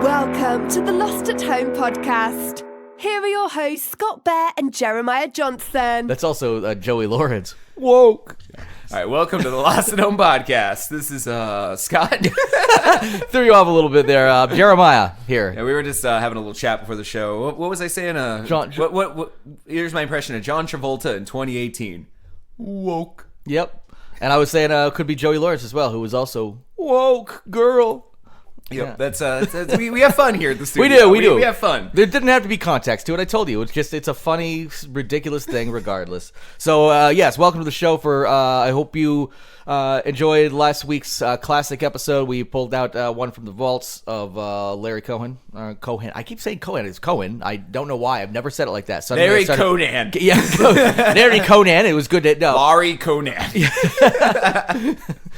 Welcome to the Lost at Home podcast. Here are your hosts, Scott Bear and Jeremiah Johnson. That's also Joey Lawrence. Woke. All right, welcome to the Lost at Home podcast. This is Scott. Threw you off a little bit there. Jeremiah here. Yeah, we were just having a little chat before the show. What was I saying? What? Here's my impression of John Travolta in 2018. Woke. Yep. And I was saying could be Joey Lawrence as well, who was also woke girl. Yep, that's we have fun here at the studio. We do. We have fun. There didn't have to be context to it. I told you. It's a funny, ridiculous thing regardless. So, yes, welcome to the show. I hope you enjoyed last week's classic episode. We pulled out one from the vaults of Larry Cohen. Cohen. I keep saying Cohen. It's Cohen. I don't know why. I've never said it like that. Larry Conan. Yeah, Larry Conan. It was good to know. Larry Conan.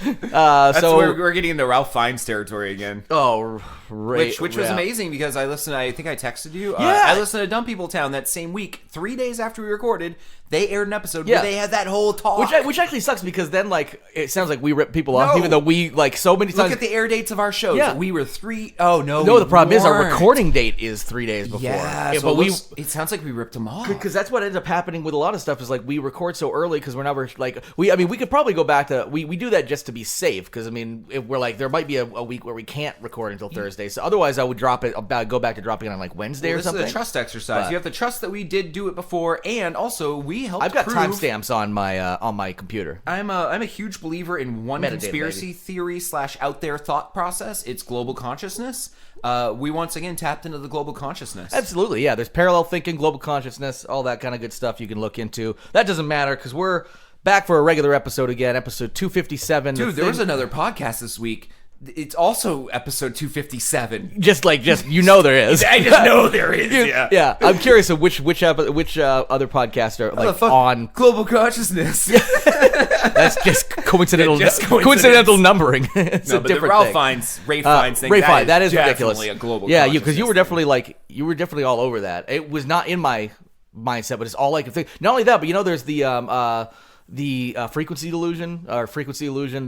So we're getting into Ralph Fiennes territory again. Oh, which was amazing because I listened. I think I texted you. Yeah. I listened to Dumb People Town that same week. 3 days after we recorded, they aired an episode where they had that whole talk. Which actually sucks because then it sounds like we rip people off, even though we so many times. Look at the air dates of our shows. Yeah. We were three. Oh no. No, the problem is our recording date is 3 days before. Yeah, so it sounds like we ripped them off. Because that's what ends up happening with a lot of stuff is like we record so early because we're never we could probably go back to we do that just to be safe because if we're like there might be a week where we can't record until Thursday, so otherwise I would go back to dropping it on like Wednesday or something. This is a trust exercise. You have to trust that we did do it before, and also we helped. I've got timestamps on my computer. I'm a huge believer in one conspiracy theory / out there thought process. It's global consciousness. We once again tapped into the global consciousness. Absolutely, yeah. There's parallel thinking, global consciousness, all that kind of good stuff you can look into. That doesn't matter because we're back for a regular episode again, episode 257. Dude, there was another podcast this week. It's also episode 257. Just there is. I just know there is. Yeah. Yeah. I'm curious of which other podcasts are on global consciousness. That's just coincidental numbering. It's a different Ralph thing. Fiennes, Ray Fiennes thing. Ray Fiennes, that is ridiculous. Definitely a global. Yeah, because you were definitely all over that. It was not in my mindset, but it's all I could think. Not only that, but there's the frequency illusion,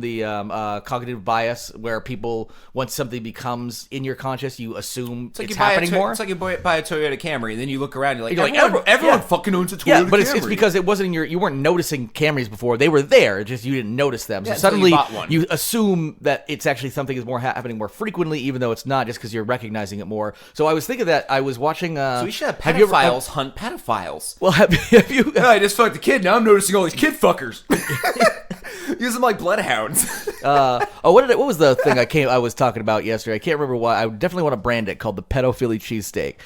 the cognitive bias, where people, once something becomes in your conscious, you assume it's happening more. It's like you buy a Toyota Camry, and then you look around, and you're like, everyone fucking owns a Toyota Camry. Yeah, but it's because it wasn't you weren't noticing Camrys before. They were there, just you didn't notice them. So suddenly you assume that it's actually something is happening more frequently, even though it's not, just because you're recognizing it more. So I was thinking that I was watching... so we should have pedophiles hunt pedophiles. Well, have you... I just fucked a kid, now I'm noticing all these kid fuckers. Use them like bloodhounds. What was the thing I was talking about yesterday? I can't remember why. I definitely want to brand it called the pedophily cheesesteak.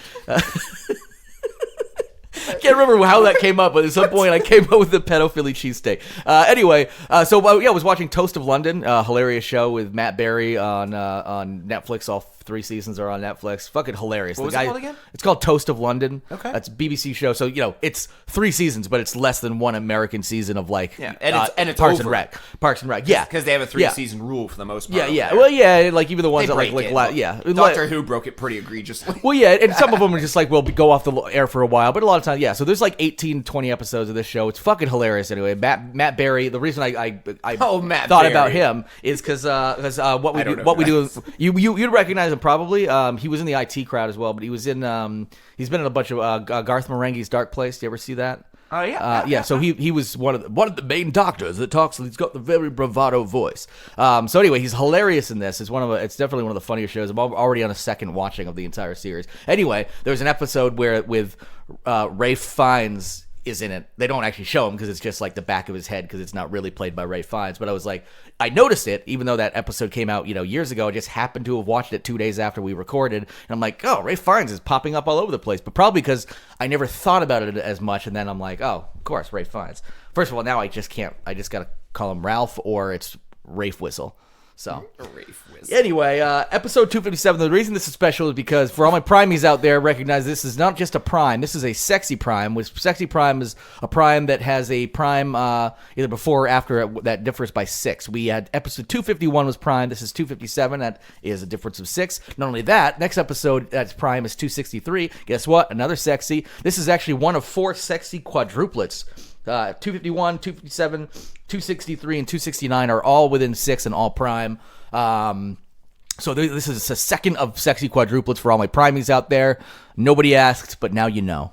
I can't remember how that came up, but at some point I came up with the pedophily cheesesteak. Anyway, I was watching Toast of London, a hilarious show with Matt Berry on Netflix. All 3 seasons are on Netflix. Fucking hilarious. What was it called again? It's called Toast of London. Okay. That's a BBC show. So, it's 3 seasons, but it's less than one American season of and it's Parks over. and Rec. Parks and Rec, yeah. Because they have a 3-season rule for the most part. Yeah. Well, yeah, like even the ones Doctor Who broke it pretty egregiously. Well, yeah, and some of them are just like, we'll go off the air for a while, but a lot of times, yeah. So there's like 18, 20 episodes of this show. It's fucking hilarious anyway. Matt Berry, the reason I thought about him is because what we do, you'd recognize him probably. He was in the IT crowd as well, but he was in he's been in a bunch of Garth Marenghi's Dark Place. Do you ever see that? Oh yeah. So he was one of the main doctors that talks. He's got the very bravado voice. So anyway, he's hilarious in this. It's definitely one of the funniest shows. I'm already on a second watching of the entire series. Anyway, there's an episode with Ralph Fiennes is in it. They don't actually show him because it's just like the back of his head because it's not really played by Ralph Fiennes. But I was like, I noticed it, even though that episode came out, years ago. I just happened to have watched it 2 days after we recorded, and I'm like, oh, Ralph Fiennes is popping up all over the place. But probably because I never thought about it as much, and then I'm like, oh, of course, Ralph Fiennes. First of all, now I just can't. I just gotta call him Ralph, or it's Rafe Whistle. So anyway, episode 257. The reason this is special is because for all my primies out there, recognize this is not just a prime. This is a sexy prime. Which sexy prime is a prime that has a prime either before or after that differs by 6. We had episode 251 was prime. This is 257. That is a difference of 6. Not only that, next episode that's prime is 263. Guess what? Another sexy. This is actually one of 4 sexy quadruplets. 251, 257, 263, and 269 are all within 6 and all prime. So this is a second of sexy quadruplets for all my primies out there. Nobody asked, but now you know.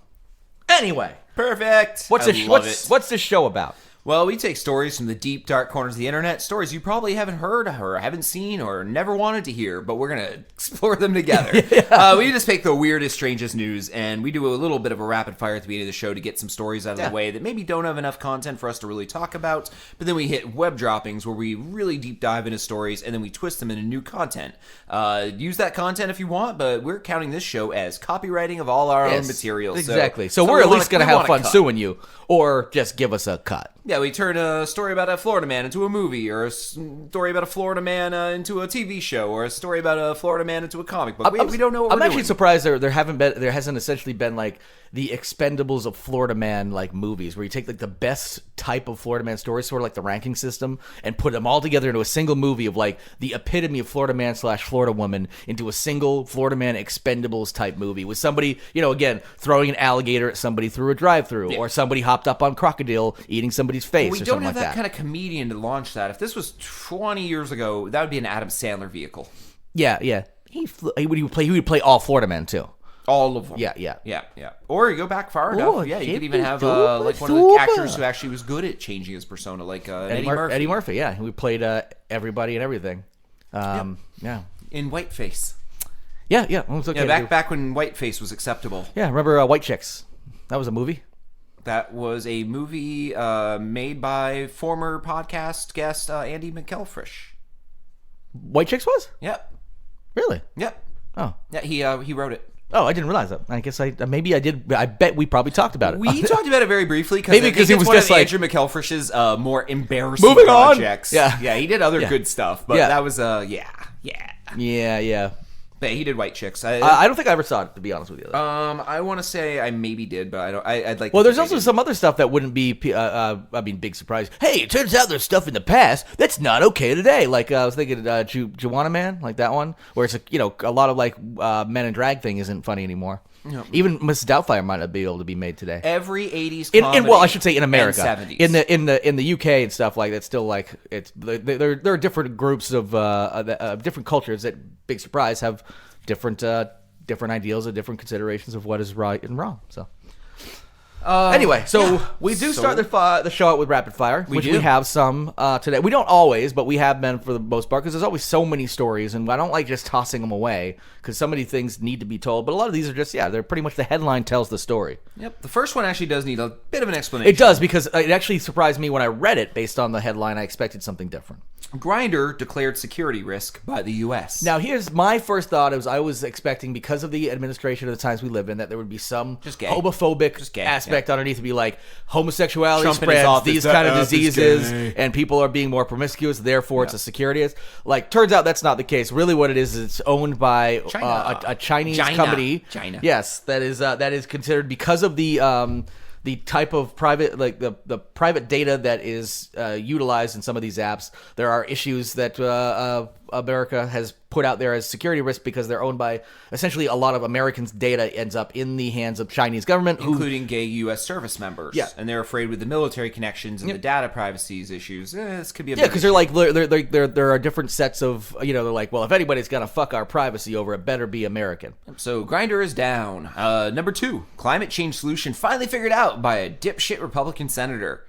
Anyway, perfect. What's this show about? Well, we take stories from the deep, dark corners of the internet, stories you probably haven't heard or haven't seen or never wanted to hear, but we're going to explore them together. We just pick the weirdest, strangest news, and we do a little bit of a rapid fire at the beginning of the show to get some stories out of the way that maybe don't have enough content for us to really talk about, but then we hit web droppings where we really deep dive into stories, and then we twist them into new content. Use that content if you want, but we're counting this show as copywriting of all our own material. Exactly. So we're at least going to have fun suing you, or just give us a cut. Yeah, we turn a story about a Florida man into a movie, or a story about a Florida man into a TV show, or a story about a Florida man into a comic book. We don't know what we're doing. I'm actually surprised there hasn't essentially been like the Expendables of Florida Man like movies, where you take like the best type of Florida Man stories, sort of like the ranking system, and put them all together into a single movie of like the epitome of Florida Man / Florida Woman into a single Florida Man Expendables type movie with somebody, again, throwing an alligator at somebody through a drive-through, or somebody hopped up on crocodile eating somebody's face. We don't have that kind of comedian to launch that. If this was 20 years ago, that would be an Adam Sandler vehicle. Yeah. He would play all Florida Men too. All of them. Yeah. Or you go back far enough. Yeah, you could even have like one of the actors who actually was good at changing his persona, like Eddie Murphy. Eddie Murphy, yeah. We played everybody and everything. Yeah. In Whiteface. Yeah. It was okay back when Whiteface was acceptable. Yeah, remember White Chicks? That was a movie. That was a movie made by former podcast guest Andy McElfresh. White Chicks was? Yep. Really? Yep. Oh. Yeah, he wrote it. Oh, I didn't realize that. I guess I did. I bet we probably talked about it. We talked about it very briefly because it was one just of like Andrew McElfresh's more embarrassing moving projects. On. Yeah, he did other good stuff, but that was Yeah. But he did White Chicks. I don't think I ever saw it, to be honest with you. I want to say I maybe did, but I don't. I'd like. Well, there's also some other stuff that wouldn't be. Big surprise. Hey, it turns out there's stuff in the past that's not okay today. Like I was thinking, Juwanna Man, like that one, where it's a lot of like men and drag thing isn't funny anymore. No. Even Mrs. Doubtfire might not be able to be made today. Every 80s comedy well, I should say in America, and 70s. in the UK and stuff like that's still like it's there are different groups of different cultures that, big surprise, have different ideals and different considerations of what is right and wrong. So anyway, we do start the show out with rapid fire, which we have some today. We don't always, but we have been for the most part, because there's always so many stories, and I don't like just tossing them away, because so many things need to be told. But a lot of these are just, they're pretty much the headline tells the story. Yep. The first one actually does need a bit of an explanation. It does, because it actually surprised me when I read it based on the headline. I expected something different. Grindr declared security risk by the U.S. Now, here's my first thought. I was expecting, because of the administration of the times we live in, that there would be some homophobic aspect underneath to be like, homosexuality spreads these kind of diseases, and people are being more promiscuous, therefore it's a security risk. Like, turns out that's not the case. Really what it is it's owned by a Chinese company. China. Yes, that is considered, because of the type of private, like the private data that is utilized in some of these apps. There are issues that America has put out there as security risk, because they're owned by, essentially, a lot of Americans' data ends up in the hands of Chinese government, including gay U.S. service members. Yeah, and they're afraid with the military connections and the data privacy issues. This could be a because they're like there are different sets of they're like, well, if anybody's gonna fuck our privacy over, it better be American. So Grindr is down. Number 2, climate change solution finally figured out by a dipshit Republican senator.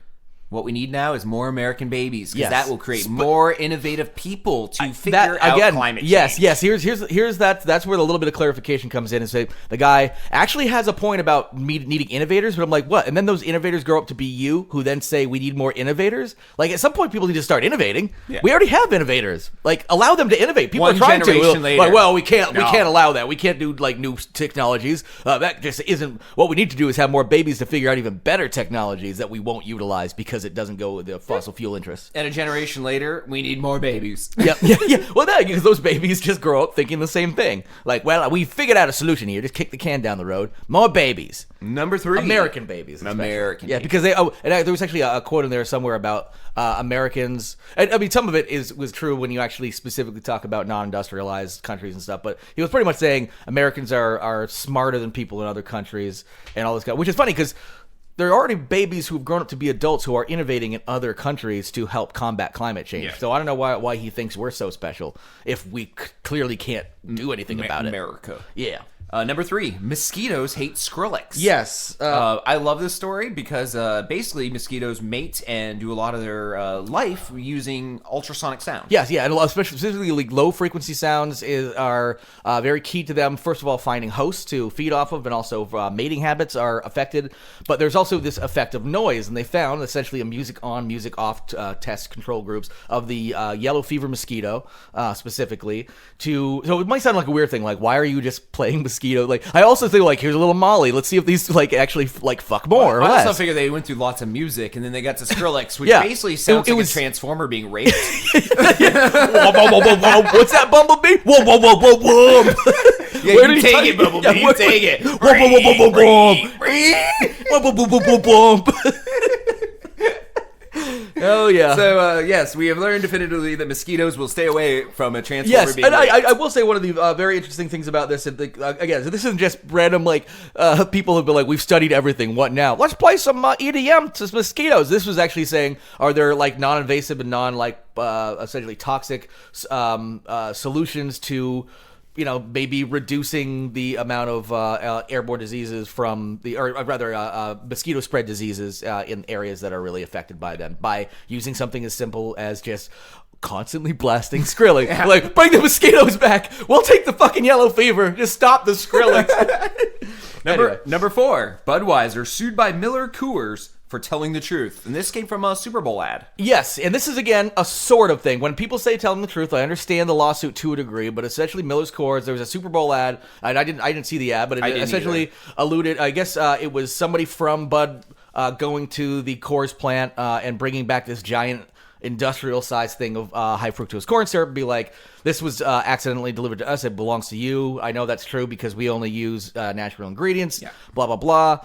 What we need now is more American babies, because that will create more innovative people to figure out climate change. Yes. Here's that's where the little bit of clarification comes in, and say the guy actually has a point about needing innovators, but I'm like, what? And then those innovators grow up to be you, who then say we need more innovators. Like, at some point, people need to start innovating. Yeah. We already have innovators. Like, allow them to innovate. People are trying to. Later. Like, well, we can't allow that. We can't do like new technologies. That just isn't what we need to do. Is have more babies to figure out even better technologies that we won't utilize because it doesn't go with the fossil fuel interests. And a generation later, we need more babies. Yeah. Well, because those babies just grow up thinking the same thing. Like, well, we figured out a solution here. Just kick the can down the road. More babies. Number 3. American babies. American babies. Because there was actually a quote in there somewhere about Americans. And, I mean, some of it was true when you actually specifically talk about non-industrialized countries and stuff. But he was pretty much saying Americans are smarter than people in other countries and all this stuff. Which is funny, because there are already babies who've grown up to be adults who are innovating in other countries to help combat climate change. Yeah. So I don't know why he thinks we're so special if we clearly can't do anything about it. America. Yeah. Number 3, mosquitoes hate Skrillex. Yes. I love this story because basically mosquitoes mate and do a lot of their life using ultrasonic sound. Yes, yeah, and specifically like, low frequency sounds are very key to them. First of all, finding hosts to feed off of, and also mating habits are affected. But there's also this effect of noise, and they found essentially a music on, music off test control groups of the yellow fever mosquito specifically. So it might sound like a weird thing, like why are you just playing mosquito? Like I also think like here's a little Molly. Let's see if these like actually like fuck more or I less. also figure they went through lots of music, and then they got to Skrillex, which Yeah. basically sounds It like was- a transformer being raped. Whoa, whoa, whoa, whoa, whoa. What's that, Bumblebee? Whoa, whoa, whoa, whoa, whoa. Yeah, Where you did he take it, Bumblebee. You take it. Whoa, whoa, whoa, whoa, whoa, whoa. Whoa, whoa, whoa, whoa, whoa. Oh, yeah. So, yes, we have learned definitively that mosquitoes will stay away from a transformer Yes, being and raped. I will say one of the very interesting things about this, and again, so this isn't just random, like, people have been like, we've studied everything, what now? Let's play some EDM to mosquitoes. This was actually saying, are there, like, non-invasive and essentially toxic solutions to, you know, maybe reducing the amount of airborne diseases from mosquito spread diseases in areas that are really affected by them by using something as simple as just constantly blasting Skrillex. Yeah. Like, bring the mosquitoes back. We'll take the fucking yellow fever. Just stop the Skrillex. Anyway. Number 4, Budweiser sued by Miller Coors for telling the truth. And this came from a Super Bowl ad. Yes, and this is, again, a sort of thing. When people say telling the truth, I understand the lawsuit to a degree, but essentially Miller's Coors, there was a Super Bowl ad, and I didn't see the ad, but it essentially alluded, I guess it was somebody from Bud going to the Coors plant and bringing back this giant industrial-sized thing of high fructose corn syrup, be like, this was accidentally delivered to us, it belongs to you. I know that's true because we only use natural ingredients, blah, blah, blah.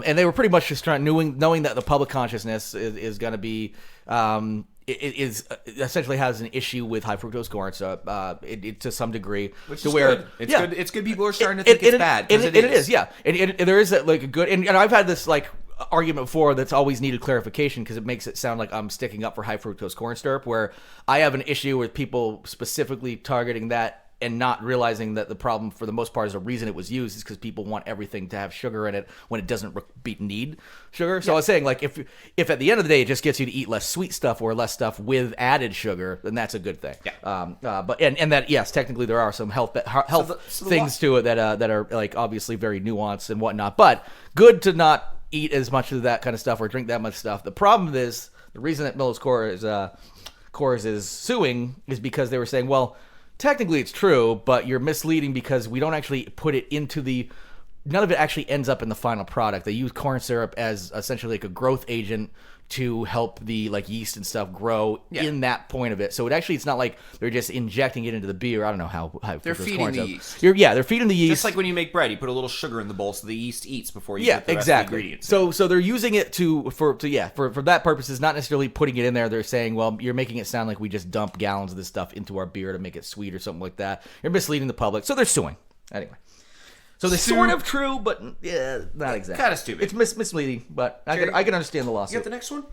And they were pretty much just knowing that the public consciousness is going to be... It essentially has an issue with high fructose corn, so to some degree, Which to is where good. It's good. It's good people are starting to think it's bad. And it is, yeah. And there is like a good, and I've had this like argument before that's always needed clarification because it makes it sound like I'm sticking up for high fructose corn syrup, where I have an issue with people specifically targeting that and not realizing that the problem for the most part is the reason it was used is because people want everything to have sugar in it when it doesn't need sugar. So I was saying, like, if at the end of the day it just gets you to eat less sweet stuff or less stuff with added sugar, then that's a good thing. Yeah. But that, yes, technically there are some health things to it that are like obviously very nuanced and whatnot, but good to not eat as much of that kind of stuff or drink that much stuff. The problem is the reason that Miller's Coors is suing is because they were saying, well, technically it's true, but you're misleading because we don't actually put it into none of it actually ends up in the final product. They use corn syrup as essentially like a growth agent to help the like yeast and stuff grow in that point of it. So it's not like they're just injecting it into the beer. I don't know how they're feeding the yeast. They're feeding the yeast. Just like when you make bread, you put a little sugar in the bowl so the yeast eats before you put the rest of the ingredients. So they're using it for that purposes, not necessarily putting it in there. They're saying, well, you're making it sound like we just dump gallons of this stuff into our beer to make it sweet or something like that. You're misleading the public. So they're suing. Anyway. So they're sort of true, but yeah, not exactly. Kind of stupid. It's misleading, but I can understand the lawsuit. You got the next one?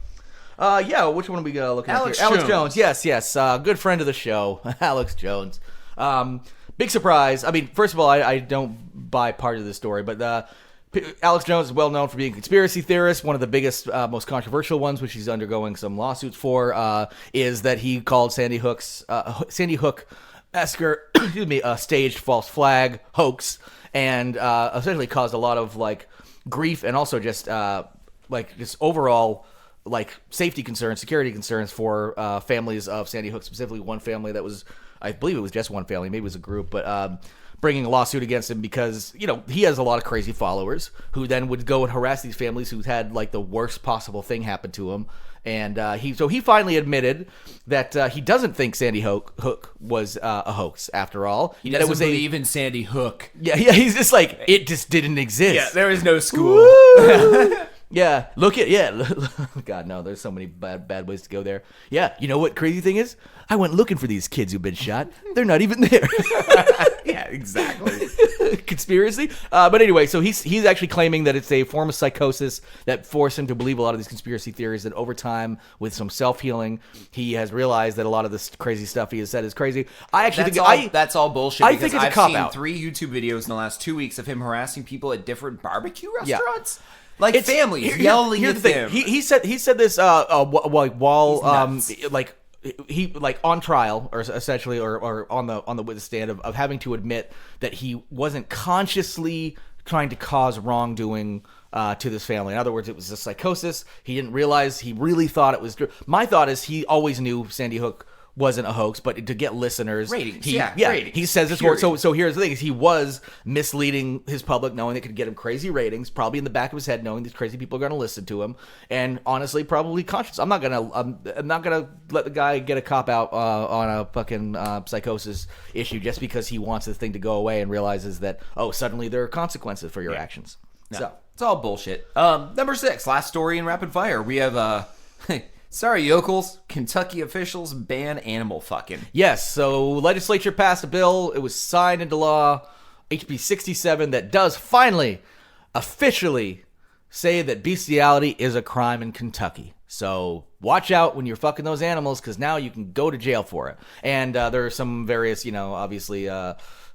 Yeah, which one are we looking at here? Alex Jones. Yes. Good friend of the show, Alex Jones. Big surprise. I mean, first of all, I don't buy part of this story, but Alex Jones is well known for being a conspiracy theorist. One of the biggest, most controversial ones, which he's undergoing some lawsuits for, is that he called Sandy Hook Esker, a staged false flag hoax, and essentially caused a lot of like grief and also just overall like safety concerns, security concerns for families of Sandy Hook, specifically one family that was, I believe it was just one family, maybe it was a group, but bringing a lawsuit against him because, he has a lot of crazy followers who then would go and harass these families who had like the worst possible thing happen to him. And he finally admitted that he doesn't think Sandy Hook was a hoax after all. He doesn't believe in Sandy Hook. Yeah, he's just like, it just didn't exist. Yeah, there is no school. Yeah, God, no, there's so many bad ways to go there. Yeah, you know what crazy thing is? I went looking for these kids who've been shot. They're not even there. Yeah, exactly. Conspiracy. But anyway, so he's actually claiming that it's a form of psychosis that forced him to believe a lot of these conspiracy theories, that over time, with some self-healing, he has realized that a lot of this crazy stuff he has said is crazy. I actually That's all bullshit. I because think it's a I've cop seen out. 3 YouTube videos in the last 2 weeks of him harassing people at different barbecue Yeah. restaurants. Like families yelling at them. He said this while he on trial, or essentially, or on the witness stand of having to admit that he wasn't consciously trying to cause wrongdoing to this family. In other words, it was a psychosis. He didn't realize. He really thought it was true. My thought is he always knew Sandy Hook wasn't a hoax, but to get listeners, ratings. He says this word. So here's the thing: is he was misleading his public, knowing it could get him crazy ratings, probably in the back of his head, knowing these crazy people are going to listen to him, and honestly, probably conscious. I'm not gonna let the guy get a cop out on a fucking psychosis issue just because he wants this thing to go away and realizes that suddenly there are consequences for your actions. No, So it's all bullshit. Number 6, last story in rapid fire. We have sorry, yokels. Kentucky officials ban animal fucking. yes, so legislature passed a bill. It was signed into law, HB 67, that does finally, officially say that beastiality is a crime in Kentucky. So watch out when you're fucking those animals, because now you can go to jail for it. And there are some various, obviously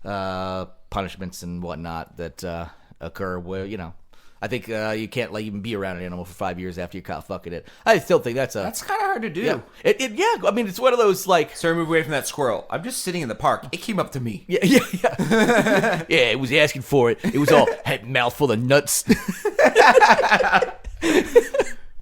punishments and whatnot that occur where, I think you can't even be around an animal for 5 years after you're caught fucking it. I still think that's kind of hard to do. Yeah. I mean, it's one of those like. Sorry, move away from that squirrel. I'm just sitting in the park. It came up to me. Yeah. Yeah, it was asking for it. It was all had mouthful of nuts.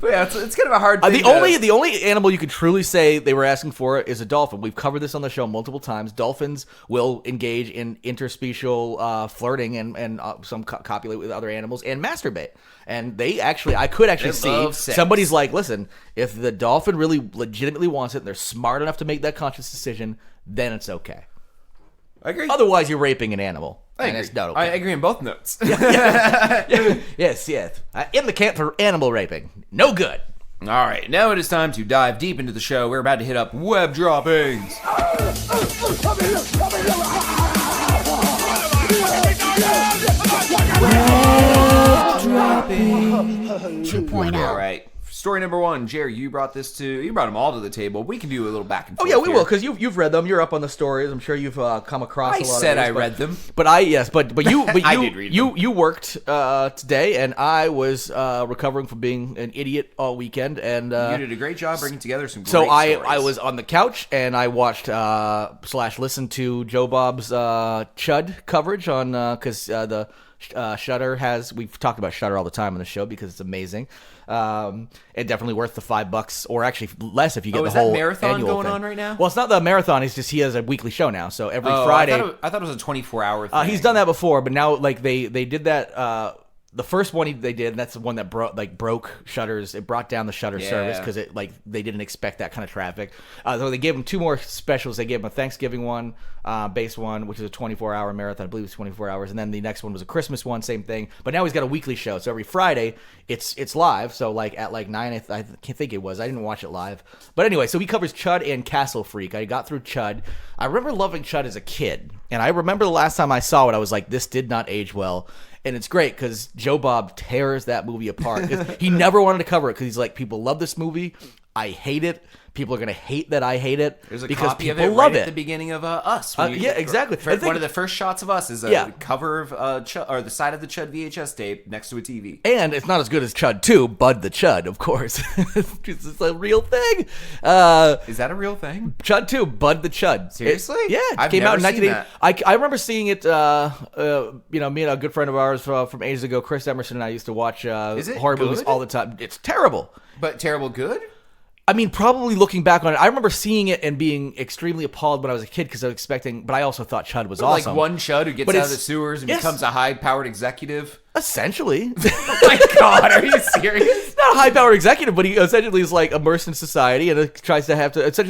But yeah, it's kind of a hard thing. The only animal you could truly say they were asking for is a dolphin. We've covered this on the show multiple times. Dolphins will engage in interspecial flirting and some copulate with other animals and masturbate. And I could actually see somebody's like, listen, if the dolphin really legitimately wants it and they're smart enough to make that conscious decision, then it's okay. I agree. Otherwise, you're raping an animal. I agree. It's not okay. I agree on both notes. Yes. In the camp for animal raping. No good. All right, now it is time to dive deep into the show. We're about to hit up web droppings. Web dropping 2.0. All right. Story number 1, Jerry, you brought them all to the table. We can do a little back and forth. Oh yeah, we here. will, because you've read them. You're up on the stories. I'm sure you've come across. I a lot said of I read them, but you I did read them. You worked today, and I was recovering from being an idiot all weekend, and you did a great job bringing together some. Great so stories. I was on the couch and I watched / listened to Joe Bob's C.H.A.D coverage on because the Shudder has. We've talked about Shudder all the time on the show because it's amazing. It definitely worth the $5, or actually less if you get the whole marathon annual going thing. on right now. Well, it's not the marathon. It's just he has a weekly show now. So every Friday. I thought it was a 24-hour thing. He's done that before, but now like they did that. The first one they did, and that's the one that broke Shudder's. It brought down the Shudder service because they didn't expect that kind of traffic. So they gave him 2 more specials. They gave him a Thanksgiving one, base one, which is a 24-hour marathon. I believe it's 24 hours, and then the next one was a Christmas one, same thing. But now he's got a weekly show. So every Friday it's live. So like at like 9, I can't think it was. I didn't watch it live. But anyway, so he covers C.H.A.D and Castle Freak. I got through C.H.A.D. I remember loving C.H.A.D as a kid, and I remember the last time I saw it, I was like, this did not age well. And it's great because Joe Bob tears that movie apart. He never wanted to cover it because he's like, people love this movie. I hate it. People are going to hate that I hate it. There's a because copy people of it love right it. at the beginning of Us. Yeah, exactly. One of the first shots of Us is a cover of or the side of the C.H.A.D VHS tape next to a TV. And it's not as good as C.H.A.D 2, Bud the C.H.A.D, of course. It's a real thing. Is that a real thing? C.H.A.D 2, Bud the C.H.A.D. Seriously? It came out in 1980. I remember seeing it. Me and a good friend of ours from ages ago, Chris Emerson, and I used to watch horror movies all the time. It's terrible. But terrible good? I mean, probably looking back on it, I remember seeing it and being extremely appalled when I was a kid because I was expecting, but I also thought C.H.A.D was awesome. Like one C.H.A.D who gets out of the sewers and becomes a high-powered executive. Essentially. Oh my God, are you serious? Not a high-powered executive, but he essentially is like immersed in society and it tries to have to. It's a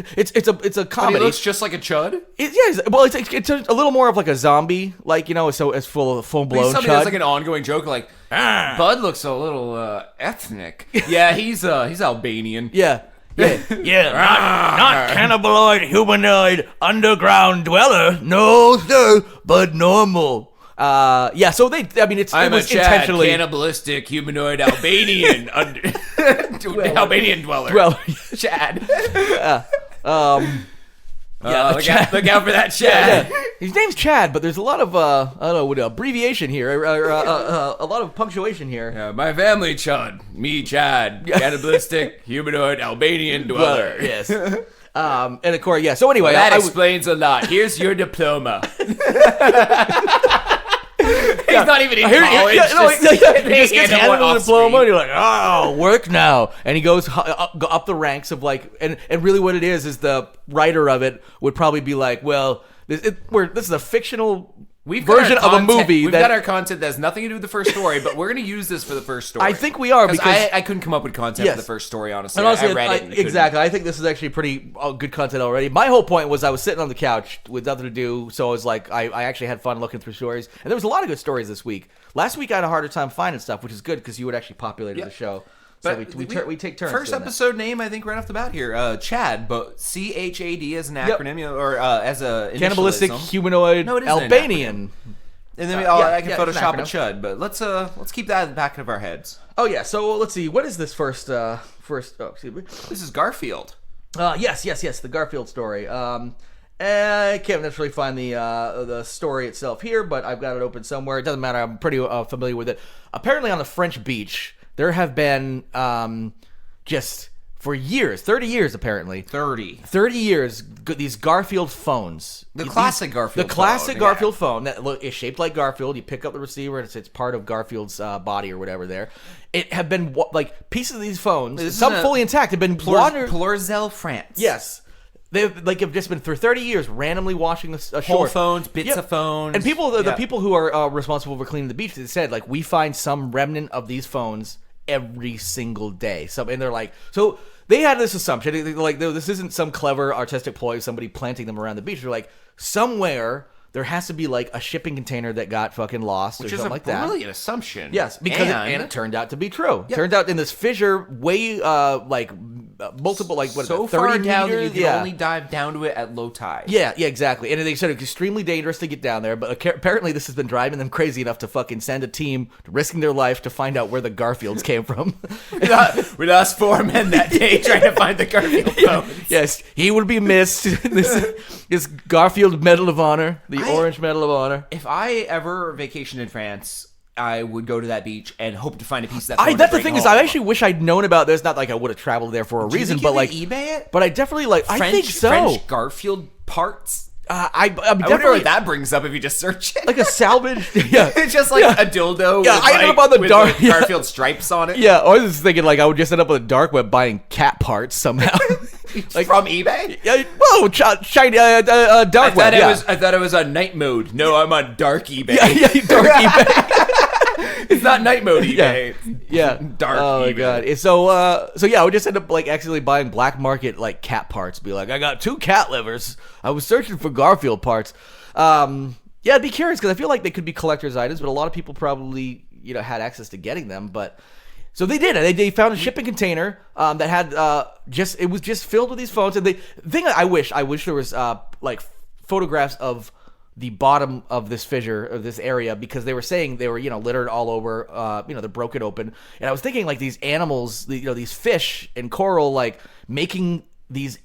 comedy. But he looks just like a chud. It's a little more of like a zombie, like so it's full blown Something chud. that's like an ongoing joke, like Bud looks a little ethnic. Yeah, he's Albanian. Yeah. Not cannibaloid, humanoid, underground dweller. No, sir, but normal. So it was Chad, intentionally cannibalistic humanoid Albanian Albanian dweller. Well, Chad. Look out for that Chad. Yeah. His name's Chad, but there's a lot of abbreviation here, a lot of punctuation here. Yeah, my family, Chad. Me, Chad. Cannibalistic humanoid Albanian dweller. Yes. And of course, yeah. So anyway, that explains a lot. Here's your diploma. He's not even in college. He just handed him the diploma, and you're like, oh, work now. And he goes up the ranks of like, and really what it is the writer of it would probably be like, well, this is a fictional version of a movie. We've got our content that has nothing to do with the first story, but we're going to use this for the first story. I think we are because I couldn't come up with content for the first story, honestly. And honestly, I read it. Exactly. I think this is actually pretty good content already. My whole point was I was sitting on the couch with nothing to do, so I was like, I actually had fun looking through stories, and there was a lot of good stories this week. Last week I had a harder time finding stuff, which is good because you had actually populated the show. So we take turns. First episode name, I think, right off the bat here, C.H.A.D, but C.H.A.D as an acronym or as a cannibalistic humanoid Albanian. And then I can Photoshop a chud, but let's keep that in the back of our heads. Oh yeah, so let's see. What is this first? Excuse me. This is Garfield. Yes, the Garfield story. I can't necessarily find the story itself here, but I've got it open somewhere. It doesn't matter. I'm pretty familiar with it. Apparently, on the French beach, there have been just for years, 30 years apparently. 30 years, these Garfield phones. The classic Garfield phone that is shaped like Garfield. You pick up the receiver and it's part of Garfield's body or whatever there. It have been like pieces of these phones, some fully intact, have been Plurzel, France. Yes. They've have just been through 30 years randomly washing the whole shore. Phones, bits of phones. And the people who are responsible for cleaning the beach, they said, like, we find some remnant of these phones every single day. And they're like, so they had this assumption, like, this isn't some clever artistic ploy of somebody planting them around the beach. They're like, somewhere there has to be like a shipping container that got fucking lost or something like that. Which is a brilliant assumption. Yes, because it turned out to be true. Yep. Turned out in this fissure way multiple so 30 far down meters? that you can only dive down to it at low tide. Yeah, exactly. And they said it's extremely dangerous to get down there, but apparently this has been driving them crazy enough to fucking send a team risking their life to find out where the Garfields came from. We lost 4 men that day trying to find the Garfield phones. Yes, he would be missed. This Garfield Medal of Honor, the Orange Medal of Honor. If I ever vacationed in France, I would go to that beach and hope to find a piece of that phone. That's the thing is, I actually wish I'd known about this. Not like I would have traveled there for a reason, but like eBay it. But I definitely I think so. French Garfield parts. I wonder what that brings up if you just search it. Like a salvage. Yeah, it's just like a dildo. Yeah, I ended up on the dark Garfield stripes on it. Yeah, I was just thinking I would just end up on the dark web buying cat parts somehow. Like from eBay? Yeah, whoa, shiny dark web. I thought it was on night mode. No, I'm on dark eBay. Yeah, dark eBay. It's not night mode eBay. Yeah, dark. Oh my eBay. god. So I would just end up accidentally buying black market cat parts. Be like, I got 2 cat livers. I was searching for Garfield parts. I'd be curious because I feel like they could be collector's items, but a lot of people probably had access to getting them. But so they did. They found a shipping container that had it was just filled with these phones. And I wish there was photographs of the bottom of this fissure of this area, because they were saying they were littered all over, they're broken open. And I was thinking these animals, these fish and coral making these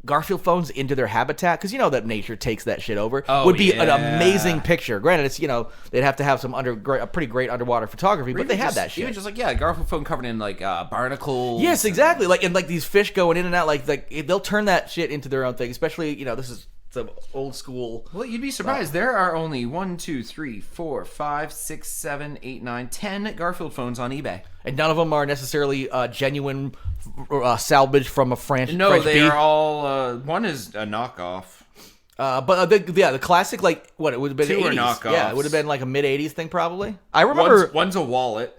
Garfield phones into their habitat, because that nature takes that shit over, would be an amazing picture. Granted, it's they'd have to have some a pretty great underwater photography, but they had that shit. Even just Garfield phone covered in barnacles. Yes, exactly. And these fish going in and out, they'll turn that shit into their own thing. Especially this is some old school. Well, you'd be surprised. There are only 1, 2, 3, 4, 5, 6, 7, 8, 9, 10 Garfield phones on eBay, and none of them are necessarily genuine salvage from a French. No, French they beef. are all. One is a knockoff. The classic, like, what, it would have been Two 80s. are knockoffs. Yeah, it would have been like a mid-80s thing, probably. I remember... One's a wallet.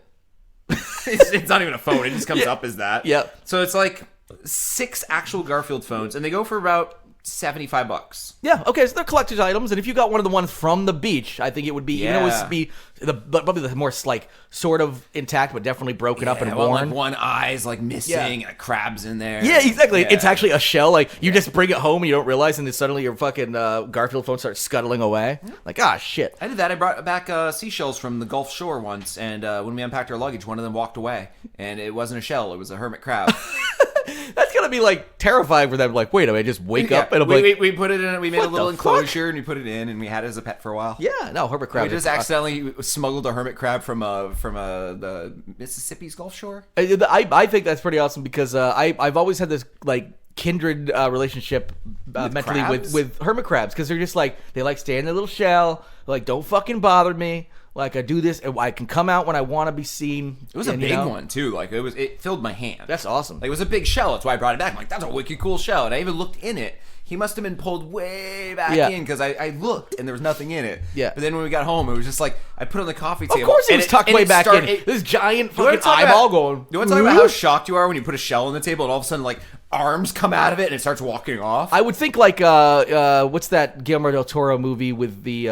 It's not even a phone. It just comes up as that. Yeah. So it's like 6 actual Garfield phones, and they go for about $75. Yeah, okay, so they're collector's items, and if you got one of the ones from the beach, I think it would be, even though it would be probably the more, like, sort of intact, but definitely broken up and worn. Like one eye's, like, missing, and a crab's in there. Yeah, exactly. Yeah. It's actually a shell. Like, you just bring it home and you don't realize, and then suddenly your fucking Garfield phone starts scuttling away. Like, shit. I did that. I brought back seashells from the Gulf Shore once, and when we unpacked our luggage, one of them walked away, and it wasn't a shell. It was a hermit crab. That's gonna be like terrifying for them. Like, wait a minute, just wake up and we put it in. We made a little enclosure and we put it in, and we had it as a pet for a while. Yeah, no, hermit crab. We just accidentally smuggled a hermit crab from the Mississippi's Gulf Shore. I think that's pretty awesome because I've always had this like kindred relationship mentally with hermit crabs because they're just like they like stay in their little shell. Like, don't fucking bother me. Like, I do this, and I can come out when I want to be seen. It was a big one, too. Like, it filled my hand. That's awesome. Like, it was a big shell. That's why I brought it back. I'm like, that's a wicked cool shell. And I even looked in it. He must have been pulled way back in because I looked, and there was nothing in it. Yeah. But then when we got home, it was just like, I put it on the coffee table. Of course it was tucked way back in. This giant fucking eyeball going. You want to talk about how shocked you are when you put a shell on the table, and all of a sudden, like, arms come out of it, and it starts walking off? I would think, like, what's that Guillermo del Toro movie with the...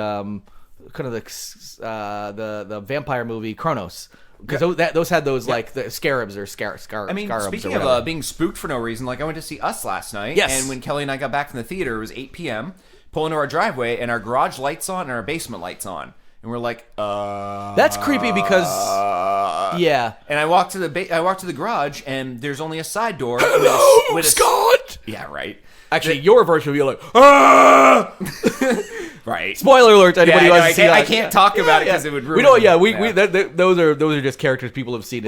kind of the vampire movie Kronos, because those had those like the scarabs or scarabs. I mean, speaking of being spooked for no reason, like I went to see Us last night, and when Kelly and I got back from the theater, it was 8 p.m. Pull into our driveway, and our garage lights on and our basement lights on, and we're like, that's creepy because And I walked to the garage, and there's only a side door. with Scott. Yeah, right. Actually, your version would be like, ah! Right. Spoiler alert to anybody who hasn't seen that. I can't talk about it because it would ruin. Those are just characters people have seen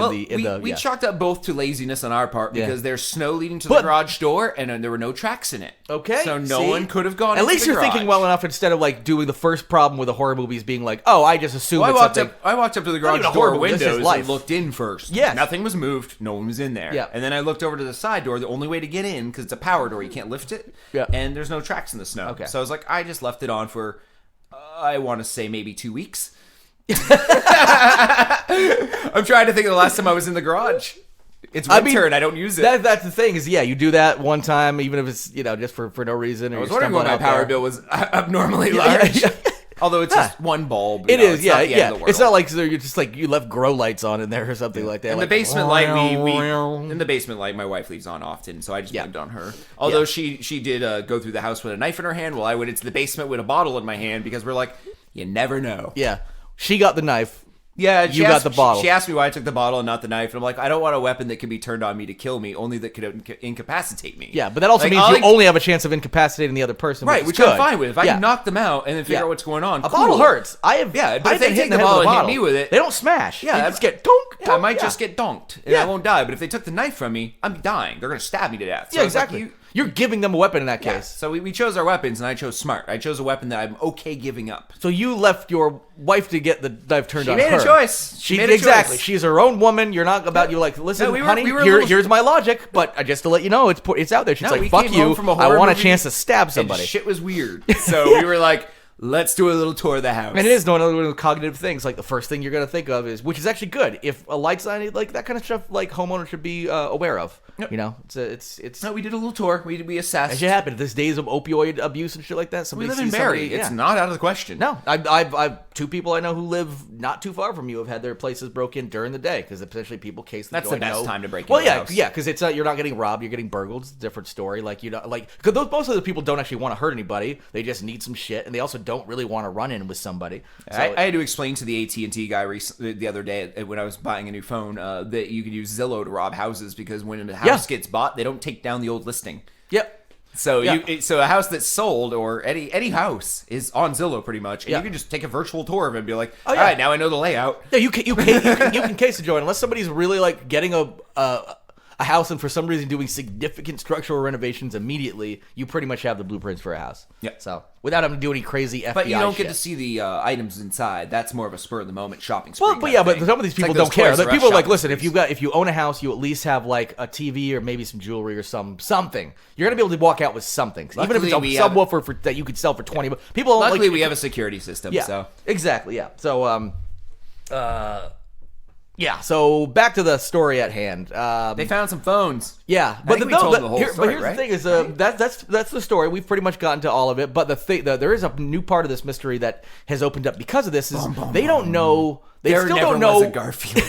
we chalked up both to laziness on our part because there's snow leading to the garage door and there were no tracks in it. Okay. So no one could have gone. At least you're thinking well enough instead of like doing the first problem with the horror movies being like, oh, I just assume it's something. I walked up to the garage door windows and looked in first. Yes. Nothing was moved. No one was in there. Yeah. And then I looked over to the side door. The only way to get in because it's a power door, you can't lift it. Yeah. And there's no tracks in the snow. Okay. So I was like, I just left it on for. I want to say maybe 2 weeks. I'm trying to think of the last time I was in the garage. It's winter and I don't use it. That's the thing is, you do that one time, even if it's just for no reason. Or I was wondering why my power bill was abnormally large. Although it's just one bulb. It is, yeah. It's not like you're just like you left grow lights on in there or something like that. And like, the basement light, in the basement light, my wife leaves on often, so I just blamed on her. Although she did go through the house with a knife in her hand, while I went into the basement with a bottle in my hand because we're like, you never know. Yeah, she got the knife. Yeah, you got the bottle. She asked me why I took the bottle and not the knife, and I'm like, I don't want a weapon that can be turned on me to kill me, only that could incapacitate me. Yeah, but that also means you only have a chance of incapacitating the other person, right? Which I'm fine with. If I can knock them out and then figure out what's going on, a bottle hurts. But if they take the bottle and hit me with it, they don't smash. Yeah, they just get donk. I might just get donked, and I won't die. But if they took the knife from me, I'm dying. They're gonna stab me to death. So exactly. You're giving them a weapon in that case. Yeah. So we chose our weapons, and I chose smart. I chose a weapon that I'm okay giving up. So you left your wife to get the knife turned on her. She made a choice. She made a choice. She's her own woman. You're not about you like, listen, honey, here's my logic, but just to let you know, it's out there. She's like, fuck you. I want a chance to stab somebody. And shit was weird. So we were like, let's do a little tour of the house. And it is one of the cognitive things. Like the first thing you're going to think of is, which is actually good. If a light's on, like that kind of stuff, like homeowners should be aware of. Yep. You know, it's. No, we did a little tour. We assessed. As it happened, there's days of opioid abuse and shit like that. We live in Barrie. It's not out of the question. No, I've 2 people I know who live not too far from you have had their places broke in during the day because potentially people case. That's the best time to break into a house. Yeah, because it's you're not getting robbed, you're getting burgled. It's a different story. Like because most of the people don't actually want to hurt anybody. They just need some shit, and they also don't really want to run in with somebody. So I had to explain to the AT&T guy the other day when I was buying a new phone that you could use Zillow to rob houses because when a house gets bought, they don't take down the old listing. Yep. So so a house that's sold or any house is on Zillow pretty much, and you can just take a virtual tour of it and be like, all right, now I know the layout. Yeah, you can case a joint unless somebody's really like getting a a house and for some reason doing significant structural renovations immediately, you pretty much have the blueprints for a house. Yeah. So without having to do any crazy FBI But you don't shit. get to see the items inside. That's more of a spur of the moment shopping spree. Well, but yeah, but some of these people don't care. The people are like, listen, if you own a house, you at least have like a TV or maybe some jewelry or something. You're gonna be able to walk out with something, even if it's a subwoofer that you could sell for $20. People don't luckily we have a security system. Yeah, so exactly. Yeah. So yeah. So back to the story at hand. they found some phones. Yeah, but here's the thing is, that's the story. We've pretty much gotten to all of it. But there is a new part of this mystery that has opened up because of this. Is they don't know. They there still never don't know. Was a Garfield.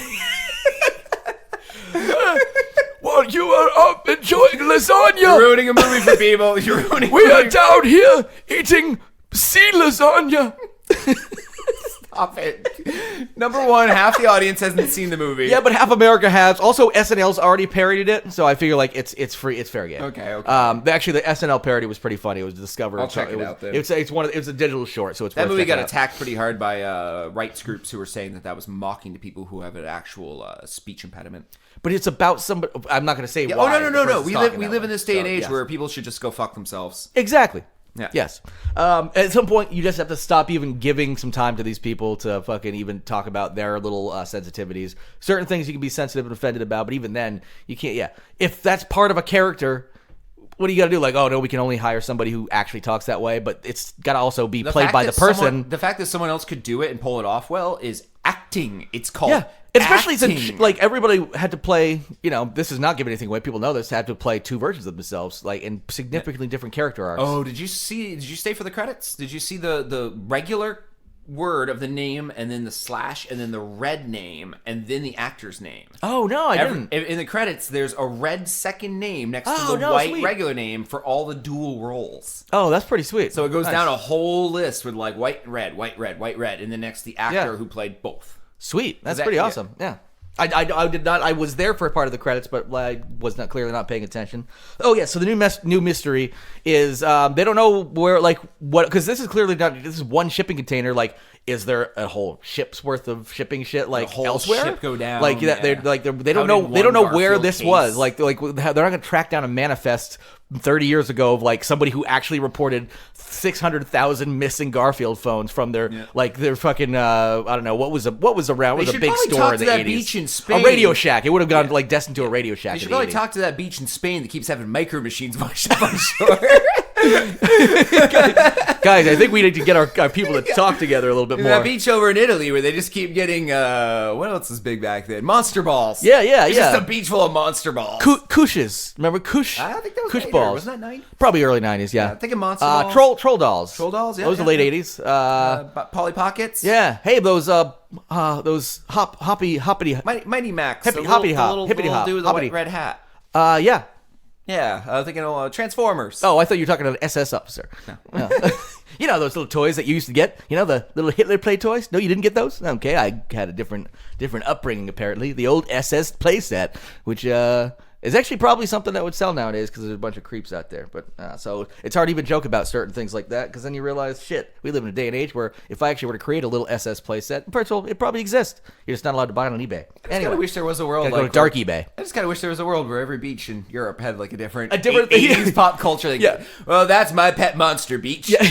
Well, you are enjoying lasagna. You're ruining a movie for people. You're ruining. We are down here eating sea lasagna. Stop it. Number one, half the audience hasn't seen the movie. Yeah, but half America has. Also, SNL's already parodied it, so I figure like it's free. It's fair game. Okay. Actually, the SNL parody was pretty funny. It was discovered. I'll check it out then. It was a digital short, so it's that worth movie got checking out. attacked pretty hard by rights groups who were saying that was mocking to people who have an actual speech impediment. But it's about somebody. I'm not going to say Yeah, why. no. We live in this day and age where people should just go fuck themselves. Exactly. Yeah. Yes. At some point, you just have to stop even giving some time to these people to fucking even talk about their little sensitivities. Certain things you can be sensitive and offended about, but even then, you can't. Yeah. If that's part of a character, what do you got to do? Like, oh no, we can only hire somebody who actually talks that way, but it's got to also be played by the person. The fact that someone else could do it and pull it off well is acting. It's called. Yeah. Especially acting. since, like, everybody had to play, this is not giving anything away. People know this, had to play two versions of themselves, like, in significantly different character arcs. Oh, did you stay for the credits? Did you see the regular word of the name and then the slash and then the red name and then the actor's name? Oh, no, I didn't. In the credits, there's a red second name next to the white regular name for all the dual roles. Oh, that's pretty sweet. So it goes down a whole list with, like, white, red, and then next the actor who played both. Sweet. That's pretty awesome. Yeah. I did not. I was there for part of the credits, but I was clearly not paying attention. Oh yeah. So the new mystery is they don't know where, like, what, because this is clearly not. This is one shipping container. Like, is there a whole ship's worth of shipping shit like elsewhere? Ship go down. Like that. Yeah. They don't know. They don't know where this was. Like they're not gonna track down a manifest 30 years ago of like somebody who actually reported 600,000 missing Garfield phones from their their fucking I don't know what was around. It was a big store in the 80s. Beach in Spain. A Radio Shack. It would have gone like destined to a Radio Shack. They should probably talk to that beach in Spain that keeps having micro machines washed up on shore. Guys, I think we need to get our people to talk together a little bit more. That beach over in Italy where they just keep getting what else was big back then? Monster balls. Yeah. It's just a beach full of monster balls. Kushes. Remember Kush? I think that was Kush later. balls. Wasn't that 90s? Probably early 90s, yeah. I'm thinking monster balls. Troll dolls. Troll dolls, yeah. Those are late 80s. Polly Pockets. Yeah. Hey, those hoppity Mighty Max. Hippity hop. Dude with the white red hat. Yeah. Yeah, I was thinking Transformers. Oh, I thought you were talking to an SS officer. No. You know those little toys that you used to get? You know, the little Hitler play toys? No, you didn't get those? Okay, I had a different upbringing, apparently. The old SS playset, which is actually probably something that would sell nowadays because there's a bunch of creeps out there. But so it's hard to even joke about certain things like that because then you realize, shit, we live in a day and age where if I actually were to create a little SS playset, first of all, it probably exists. You're just not allowed to buy it on eBay. I just kind of wish there was a world go to dark eBay. I just kind of wish there was a world where every beach in Europe had like a different 80s pop culture. Like, yeah. Well, that's my pet monster beach. Yeah.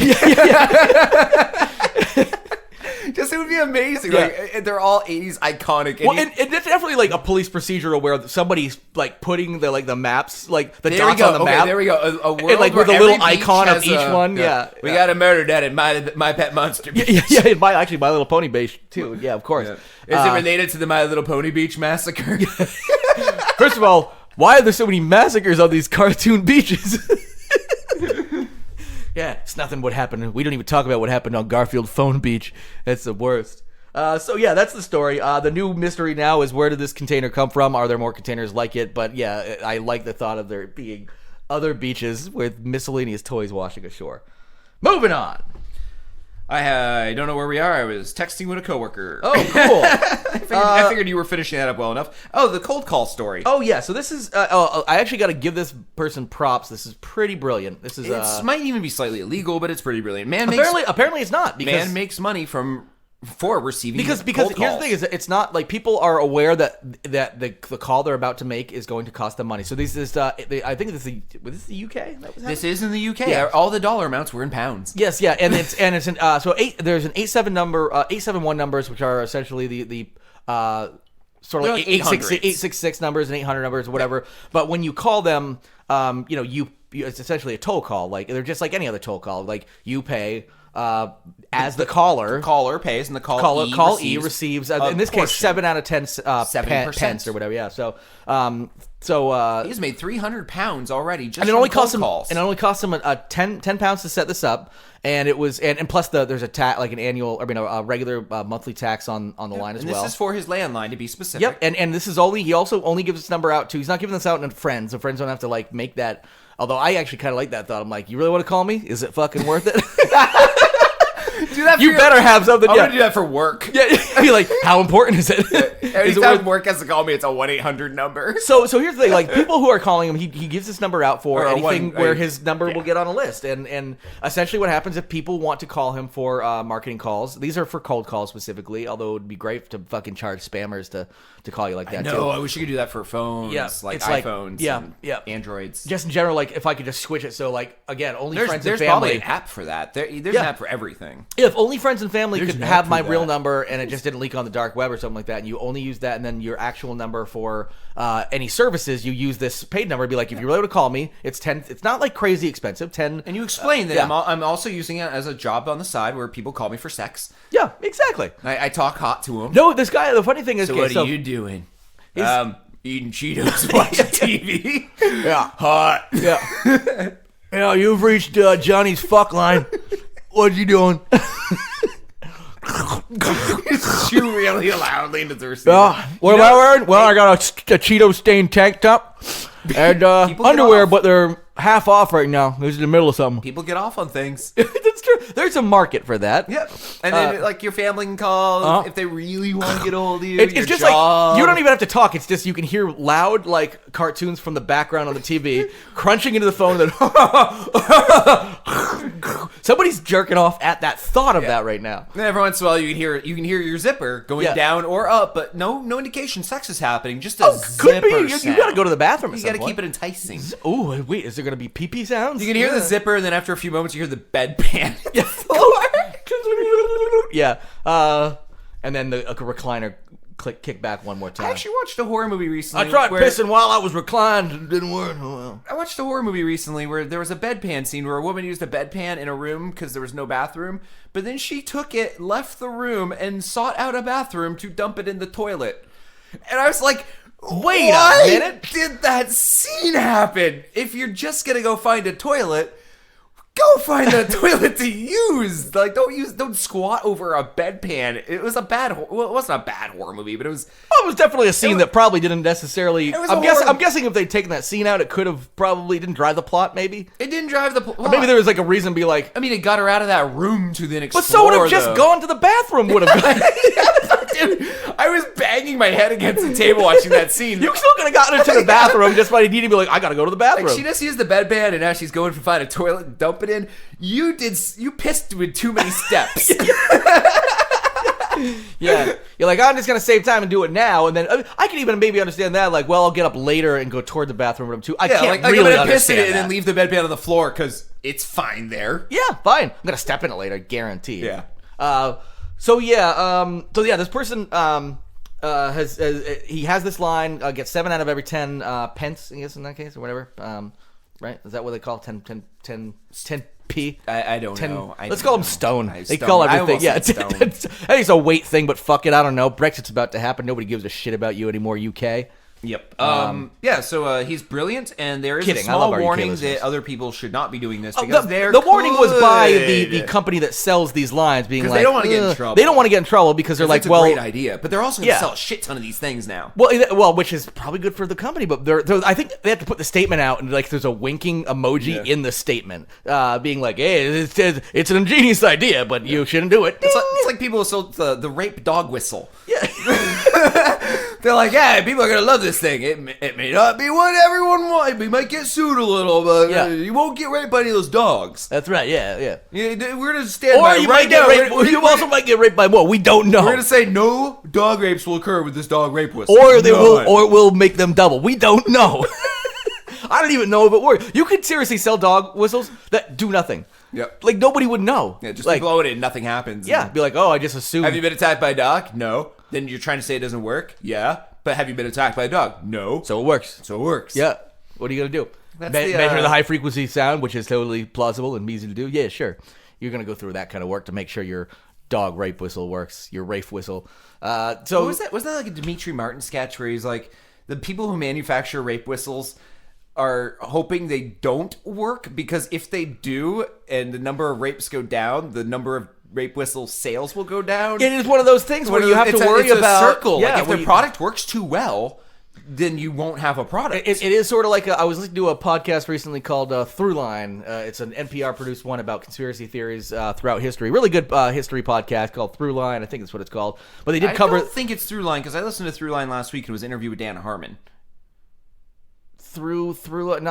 Just it would be amazing. Yeah. Like they're all 80s iconic. And and it's definitely like a police procedural where somebody's like putting the maps, like the dots on the map. There we go. A world and, like with a little icon of each one. Yeah. We got a murder that in my pet monster beach. Yeah. My Little Pony beach too. Yeah, of course. Yeah. Is it related to the My Little Pony Beach massacre? First of all, why are there so many massacres on these cartoon beaches? Yeah, it's nothing what happened. We don't even talk about what happened on Garfield Phone Beach. That's the worst. So yeah, that's the story. The new mystery now is where did this container come from? Are there more containers like it? But yeah, I like the thought of there being other beaches with miscellaneous toys washing ashore. Moving on. I don't know where we are. I was texting with a coworker. Oh, cool. I figured you were finishing that up well enough. Oh, the cold call story. Oh, yeah. So this is... I actually got to give this person props. This is pretty brilliant. This is... It might even be slightly illegal, but it's pretty brilliant. Apparently it's not. Because man makes money from for receiving because cold here's the calls. thing is that it's not like people are aware that the call they're about to make is going to cost them money. So this is I think this is the UK. This is in the UK. Yeah. All the dollar amounts were in pounds. Yes, yeah, and it's there's an 871 numbers, which are essentially the sort of like 866 numbers and 800 numbers or whatever. But when you call them, it's essentially a toll call. Like they're just like any other toll call. Like you pay. As the caller, the caller pays, and the call E receives in this case 7 out of 10 pence or whatever. Yeah, so he's made £300 already just and it only costs him calls. and it only costs him 10 pounds to set this up, and it was and plus there's a regular monthly tax on the line as well. This is for his landline to be specific. Yep, and this is he also only gives this number out to. He's not giving this out to friends, so friends don't have to like make that. Although I actually kind of like that thought. I'm like, you really want to call me? Is it fucking worth it? Do that. You better have something. I'm gonna do that for work. Yeah, be like, how important is it? Anytime work has to call me, it's a 1-800 number. So here's the thing: like people who are calling him, he gives this number out for anything where his number will get on a list, and essentially what happens if people want to call him for marketing calls. These are for cold calls specifically. Although it would be great to fucking charge spammers to call you like that. No, I wish you could do that for phones. Yeah, like it's iPhones. Yeah. Androids. Just in general, like if I could just switch it, so like again, only friends and There's family. probably an app for that. There's an app for everything. If only friends and family There's could an have app my for real that. number and it just didn't leak on the dark web or something like that, and you only use that, and then your actual number for any services, you use this paid number. It'd be like, if you're able to call me, it's 10. It's not like crazy expensive. 10. And you explain that I'm also using it as a job on the side where people call me for sex. Yeah, exactly. I talk hot to them. No, this guy. The funny thing is, So what are you doing? Eating Cheetos, watching TV. Yeah, Hot. yeah. Yeah, you've reached Johnny's fuck line. What you doing? Chew really loudly into the receiver. What am I wearing? Well, I got a Cheeto stained tank top and underwear, but they're half off right now. This is the middle of something. People get off on things. That's true. There's a market for that. Yep. And then like your family can call if they really want to get a hold of you. It's just like you don't even have to talk. It's just you can hear loud like cartoons from the background on the TV crunching into the phone. And then somebody's jerking off at that thought of that right now. And every once in a while you can hear your zipper going down or up, but no indication sex is happening. Just a could be. zipper You sound. got to go to the bathroom. You got to keep it enticing. Oh wait, is there going to be pee pee sounds? You can hear the zipper, and then after a few moments, you hear the bedpan. Yeah. And then the recliner kick back one more time. I actually watched a horror movie recently. I tried pissing while I was reclined. It didn't work. Oh, well. I watched a horror movie recently where there was a bedpan scene where a woman used a bedpan in a room because there was no bathroom, but then she took it, left the room, and sought out a bathroom to dump it in the toilet. And I was like, wait a minute. Did that scene happen? If you're just gonna go find a toilet, go find a toilet to use. Like, don't squat over a bedpan. It was it wasn't a bad horror movie, but it was. Well, it was definitely a scene that probably didn't necessarily. I'm guessing if they'd taken that scene out, it could have probably didn't drive the plot. Maybe it didn't drive the plot. Or maybe there was like a reason to be like. I mean, it got her out of that room to then explore. But so would have just gone to the bathroom. Would have. Dude, I was banging my head against the table watching that scene. You still could have gotten into the bathroom just by needing to be like, I gotta go to the bathroom. Like, she just used the bedpan, and now she's going to find a toilet and dump it in. You pissed with too many steps. Yeah, you're like, I'm just gonna save time and do it now, and then I can even maybe understand that. Like, well, I'll get up later and go toward the bathroom room too. I can't really I'm gonna understand piss in it that. and then leave the bedpan on the floor because it's fine there. Yeah, fine. I'm gonna step in it later, guaranteed. Yeah. This person has this line, gets 7 out of every 10 pence, I guess in that case or whatever. Right? Is that what they call 10 p? I don't know. Let's call them stone. They call everything. Yeah, I stone. think it's a weight thing, but fuck it, I don't know. Brexit's about to happen. Nobody gives a shit about you anymore, UK. Yep. So he's brilliant, and there is a I small love our UK warning listeners. that other people should not be doing this because the warning was by the company that sells these lines, being like, they don't want to get in trouble. They don't want to get in trouble because they're like, it's a great idea, but they're also going to sell a shit ton of these things now. Well, which is probably good for the company, but I think they have to put the statement out, and like there's a winking emoji in the statement, being like, "Hey, it's an ingenious idea, but you shouldn't do it." It's like people who sold the rape dog whistle. Yeah. They're like, yeah, people are gonna love this thing. It may not be what everyone wants. We might get sued a little, but you won't get raped by any of those dogs. That's right. Yeah. We're gonna stand Or by you right might get now. raped. You also might get raped by more. We don't know. We're gonna say no dog rapes will occur with this dog rape whistle. Or they will, or we'll make them double. We don't know. I don't even know if it works. You could seriously sell dog whistles that do nothing. Yep. Like nobody would know. Yeah, just like, blow it and nothing happens. Yeah, be like, oh, I just assumed. Have you been attacked by a dog? No. Then you're trying to say it doesn't work? Yeah. But have you been attacked by a dog? No. So it works. Yeah. What are you gonna do? That's measure the high frequency sound, which is totally plausible and easy to do. Yeah, sure. You're gonna go through that kind of work to make sure your dog rape whistle works. Your rape whistle. So what was that? Wasn't that like a Dimitri Martin sketch where he's like, the people who manufacture rape whistles are hoping they don't work because if they do and the number of rapes go down, the number of rape whistle sales will go down. It is one of those things where you have to worry about a circle. Yeah, like if their product works too well, then you won't have a product. It is sort of like I was listening to a podcast recently called Throughline. It's an NPR produced one about conspiracy theories throughout history. Really good history podcast called Throughline. I think that's what it's called. But they did cover. I don't think it's Throughline because I listened to Throughline last week and it was an interview with Dan Harmon. Not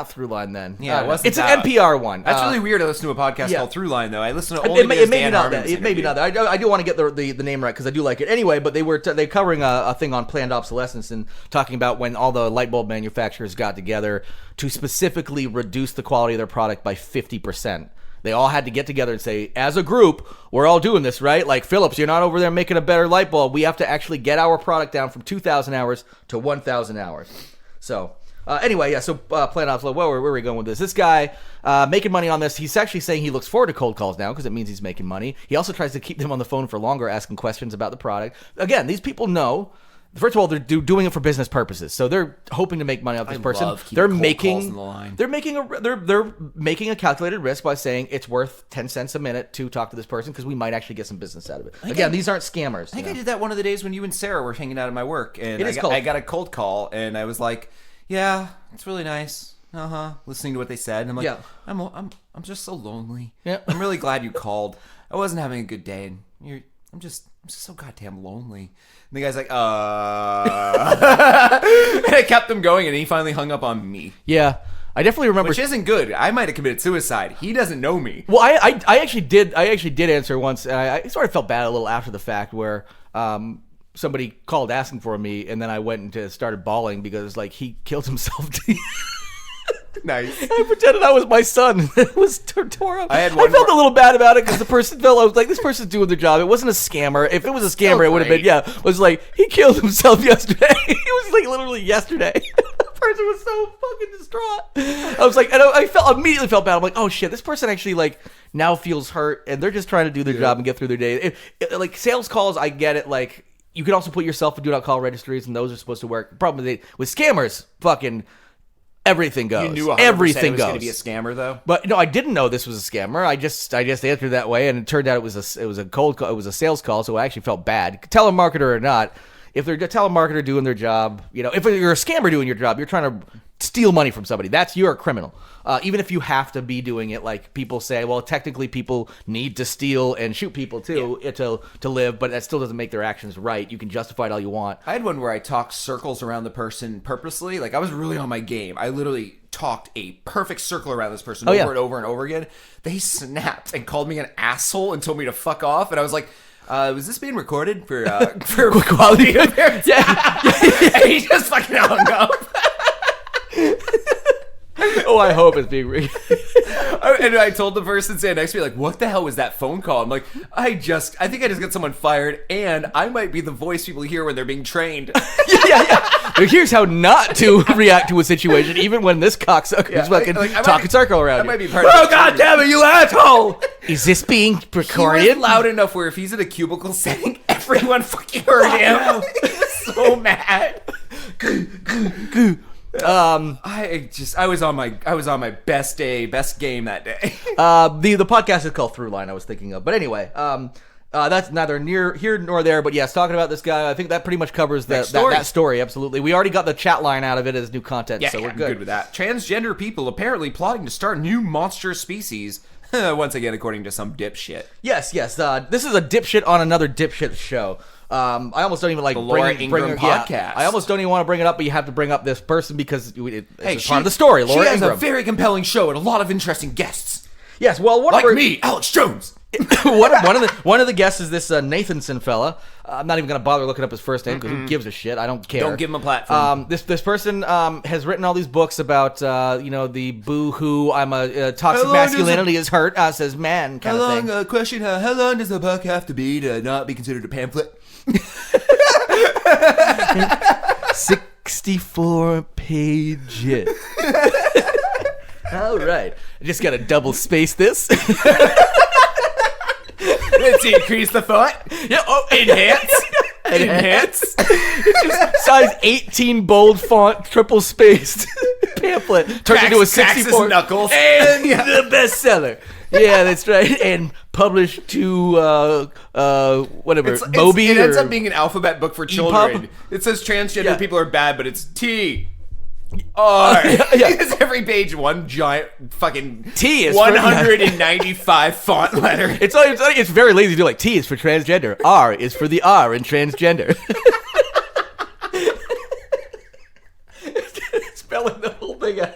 Throughline then. Yeah, it's an NPR one. That's really weird. I listen to a podcast called Throughline though. I listen to only it may Dan not Harmon's that. It may be not that. I do want to get the name right because I do like it. Anyway, but they're covering a thing on planned obsolescence and talking about when all the light bulb manufacturers got together to specifically reduce the quality of their product by 50%. They all had to get together and say, as a group, we're all doing this, right? Like, Philips, you're not over there making a better light bulb. We have to actually get our product down from 2,000 hours to 1,000 hours. So... anyway, yeah, so Planet Ops, where are we going with this? This guy making money on this. He's actually saying he looks forward to cold calls now because it means he's making money. He also tries to keep them on the phone for longer, asking questions about the product. Again, these people know. First of all, they're doing it for business purposes, so they're hoping to make money off this person. They're making a calculated risk by saying it's worth 10 cents a minute to talk to this person because we might actually get some business out of it. Again, these aren't scammers. I think I did that one of the days when you and Sarah were hanging out at my work, and I got a cold call, and I was like, "Yeah, it's really nice." Listening to what they said, and I'm like, yeah. I'm just so lonely. Yeah. I'm really glad you called. I wasn't having a good day, and I'm just so goddamn lonely. And the guy's like, and I kept him going, and he finally hung up on me. Yeah. I definitely remember, which isn't good. I might have committed suicide. He doesn't know me. Well, I actually did answer once, and I sort of felt bad a little after the fact where somebody called asking for me, and then I went and started bawling because like he killed himself. Nice. I pretended I was my son. It was tore up. I felt a little bad about it because the person felt, I was like, this person's doing their job. It wasn't a scammer. If it was a scammer, it would have been, it was like, he killed himself yesterday. It was like literally yesterday. The person was so fucking distraught. I was like, and I immediately felt bad. I'm like, oh shit, this person actually like now feels hurt and they're just trying to do their job and get through their day. Like sales calls, I get it. Like you can also put yourself in do not call registries and those are supposed to work. Problem is with scammers, fucking everything goes. You knew 100% everything it was goes. going to be a scammer, though. But no, I didn't know this was a scammer. I just answered that way, and it turned out it was a cold call. It was a sales call, so I actually felt bad. Telemarketer or not, if they're a telemarketer doing their job, if you're a scammer doing your job, you're trying to steal money from somebody. You're a criminal. Even if you have to be doing it, like people say, well, technically people need to steal and shoot people too to live, but that still doesn't make their actions right. You can justify it all you want. I had one where I talked circles around the person purposely. Like I was really on my game. I literally talked a perfect circle around this person over and over and over again. They snapped and called me an asshole and told me to fuck off. And I was like, was this being recorded for quality? Yeah. And he just fucking hung up. Oh, I hope it's being rigged. And I told the person sitting next to me, like, what the hell was that phone call? I'm like, I think I just got someone fired, and I might be the voice people hear when they're being trained. Yeah. Here's how not to react to a situation, even when this cocksucker is fucking talking circle around you. Might be part of God damn it, you asshole! Is this being recorded? He was loud enough where if he's in a cubicle setting, everyone fucking heard him. He was so mad. I was on my best game that day. The podcast is called Throughline. I was thinking of, but anyway, that's neither near here nor there. But yes, talking about this guy, I think that pretty much covers that story. Absolutely, we already got the chat line out of it as new content, so we're good with that. Transgender people apparently plotting to start new monstrous species. Once again, according to some dipshit. Yes. This is a dipshit on another dipshit show. I almost don't even like Laura bring Ingraham her, podcast. I almost don't even want to bring it up, but you have to bring up this person because it's part of the story. Laura she has Ingraham. a very compelling show and a lot of interesting guests. Yes, well, Me, Alex Jones. one of the guests is this Nathanson fella. I'm not even going to bother looking up his first name because who gives a shit? I don't care. Don't give him a platform. This person has written all these books about the boo-hoo. I'm a toxic masculinity is hurt says man kind of thing. Question: how long does a book have to be to not be considered a pamphlet? 64 pages. All right, I just got to double space this. Let's increase the font. Yeah. Oh, Enhance. Enhance. Just size 18 bold font, triple spaced pamphlet turns into a 64 knuckles and the bestseller. Yeah, that's right. And published to whatever Moby. It ends up being an alphabet book for children. EPUB. It says transgender people are bad, but it's T. Yeah. It's every page one giant fucking T is 195 font letter. It's very lazy to do like T is for transgender, R is for the R in transgender. Spelling the whole thing out.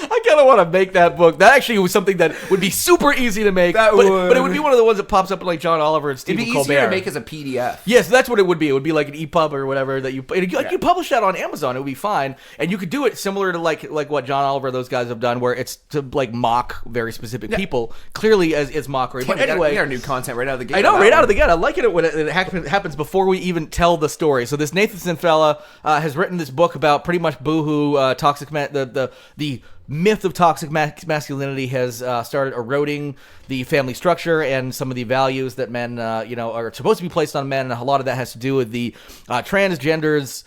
I kind of want to make that book. That actually was something that would be super easy to make. But it would be one of the ones that pops up in like John Oliver and Stephen Colbert. It'd be easier to make as a PDF. Yes, that's what it would be. It would be like an EPUB or whatever that you publish that on Amazon. It would be fine, and you could do it similar to like what John Oliver those guys have done, where it's to like mock very specific people, clearly as mockery. But anyway, we got new content right out of the gate. I know, right out of the gate. I like it when it happens before we even tell the story. So this Nathanson fella has written this book about pretty much boohoo toxic the myth of toxic masculinity has started eroding the family structure and some of the values that men, are supposed to be placed on men. And a lot of that has to do with the transgenders